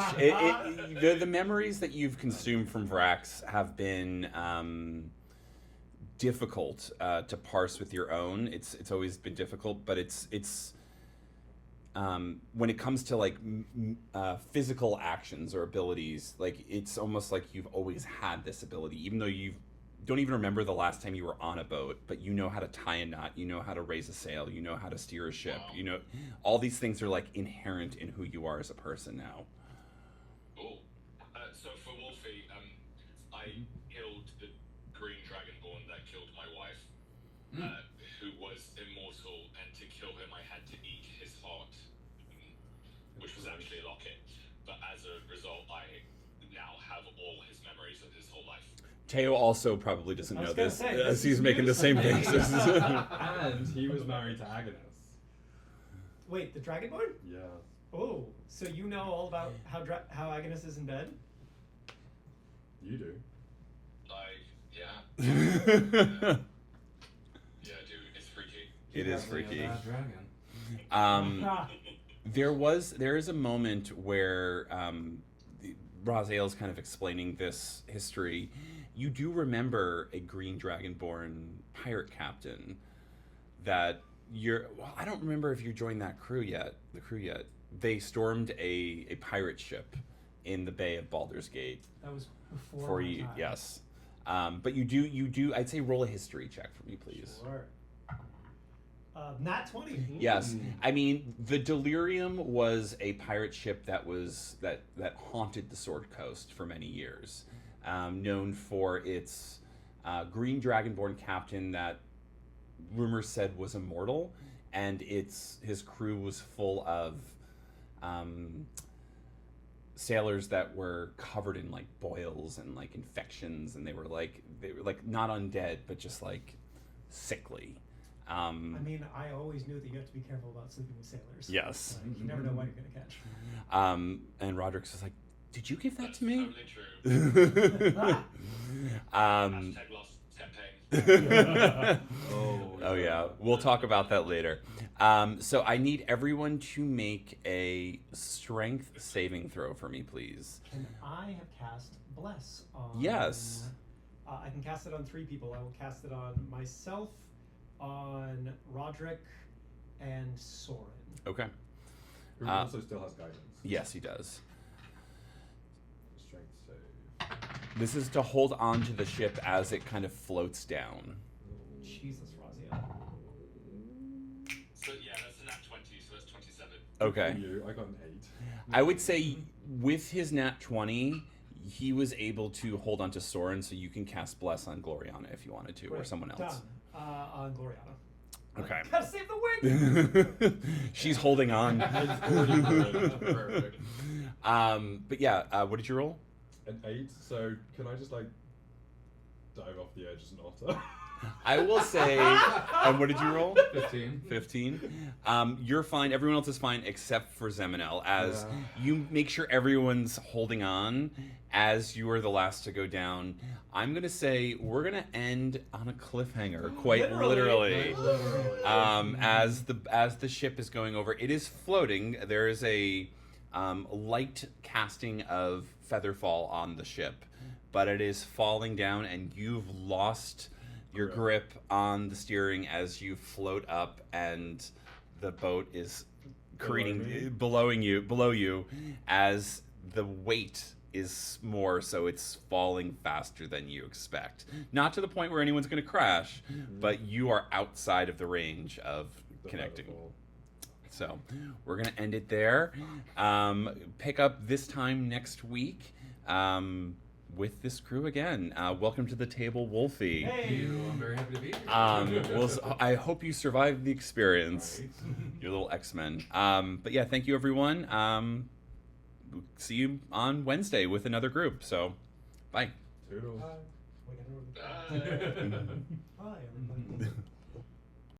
[SPEAKER 2] The memories that you've consumed from Vrax have been difficult to parse with your own. It's always been difficult, but it's when it comes to like physical actions or abilities, like it's almost like you've always had this ability, even though you don't even remember the last time you were on a boat, but you know how to tie a knot, you know how to raise a sail, you know how to steer a ship,
[SPEAKER 4] Wow.
[SPEAKER 2] you know, all these things are like inherent in who you are as a person now.
[SPEAKER 4] Cool. So for Wolfie, I killed the green dragonborn that killed my wife, who was immortal, and to kill him I had to eat his heart, which was actually a locket. But as a result, I now have all his memories of his whole life.
[SPEAKER 2] Teo also probably doesn't
[SPEAKER 1] I
[SPEAKER 2] know
[SPEAKER 1] was gonna
[SPEAKER 2] this,
[SPEAKER 1] say,
[SPEAKER 2] as
[SPEAKER 1] this
[SPEAKER 2] he's
[SPEAKER 1] is
[SPEAKER 2] making the
[SPEAKER 1] news.
[SPEAKER 2] same faces.
[SPEAKER 3] And he was married to Agnes.
[SPEAKER 1] Wait, the Dragonborn?
[SPEAKER 3] Yeah.
[SPEAKER 1] Oh, so you know all about how Agnes is in bed?
[SPEAKER 3] You do.
[SPEAKER 4] Yeah, dude, it's freaky.
[SPEAKER 2] It is
[SPEAKER 5] Definitely
[SPEAKER 2] freaky.
[SPEAKER 5] a bad dragon.
[SPEAKER 2] There is a moment where Raziel's kind of explaining this history, you do remember a green dragonborn pirate captain that I don't remember if you joined the crew yet. They stormed a pirate ship in the Bay of Baldur's Gate.
[SPEAKER 1] That was before
[SPEAKER 2] For
[SPEAKER 1] my
[SPEAKER 2] you,
[SPEAKER 1] time.
[SPEAKER 2] yes. But you do, I'd say roll a history check for me, please.
[SPEAKER 1] Sure. Nat 20.
[SPEAKER 2] Yes, I mean the Delirium was a pirate ship that haunted the Sword Coast for many years, known for its green dragonborn captain that rumors said was immortal, and his crew was full of sailors that were covered in like boils and like infections, and they were like not undead but just like sickly.
[SPEAKER 1] I mean, I always knew that you have to be careful about sleeping with sailors.
[SPEAKER 2] Yes.
[SPEAKER 1] Like, you never know what you're going to catch.
[SPEAKER 2] And Roderick's just like, did you give that to me?
[SPEAKER 4] Totally true. Hashtag lost campaign.
[SPEAKER 2] Oh yeah, we'll talk about that later. So I need everyone to make a strength saving throw for me, please.
[SPEAKER 1] Can I have cast Bless on...
[SPEAKER 2] Yes.
[SPEAKER 1] I can cast it on 3 people. I will cast it on myself, on Roderick, and Soren.
[SPEAKER 2] Okay.
[SPEAKER 3] Who also still has guidance.
[SPEAKER 2] Yes, he does.
[SPEAKER 3] Strength save.
[SPEAKER 2] This is to hold on to the ship as it kind of floats down.
[SPEAKER 1] Jesus, Raziel.
[SPEAKER 4] So yeah, that's a nat 20, so that's 27.
[SPEAKER 2] Okay.
[SPEAKER 3] You, I got an 8.
[SPEAKER 2] I would say with his nat 20, he was able to hold on to Soren, so you can cast Bless on Gloriana if you wanted to, or
[SPEAKER 1] Great.
[SPEAKER 2] someone else.
[SPEAKER 1] Done. On Gloriana.
[SPEAKER 2] Okay.
[SPEAKER 1] Gotta save the wing!
[SPEAKER 2] She's holding on.
[SPEAKER 5] It's already good. Perfect.
[SPEAKER 2] But yeah, what did you roll?
[SPEAKER 3] An 8, so can I just like dive off the edge as an otter?
[SPEAKER 2] I will say, and what did you roll?
[SPEAKER 5] 15.
[SPEAKER 2] 15. You're fine. Everyone else is fine except for Zeminel, as
[SPEAKER 3] Yeah.
[SPEAKER 2] you make sure everyone's holding on as you are the last to go down. I'm gonna say we're gonna end on a cliffhanger, quite literally. As the ship is going over, it is floating. There is a light casting of featherfall on the ship, but it is falling down, and you've lost your grip on the steering as you float up, and the boat is careening below you as the weight is more, so it's falling faster than you expect. Not to the point where anyone's going to crash, but you are outside of the range of connecting. So we're going to end it there. Pick up this time next week with this crew again. Welcome to the table, Wolfie.
[SPEAKER 1] Hey!
[SPEAKER 5] I'm very happy to be here.
[SPEAKER 2] I hope you survived the experience.
[SPEAKER 5] Right.
[SPEAKER 2] Your little X-Men. But yeah, thank you everyone. See you on Wednesday with another group. So, bye.
[SPEAKER 3] Toodles.
[SPEAKER 1] We gotta-
[SPEAKER 4] Bye.
[SPEAKER 1] Bye, everybody.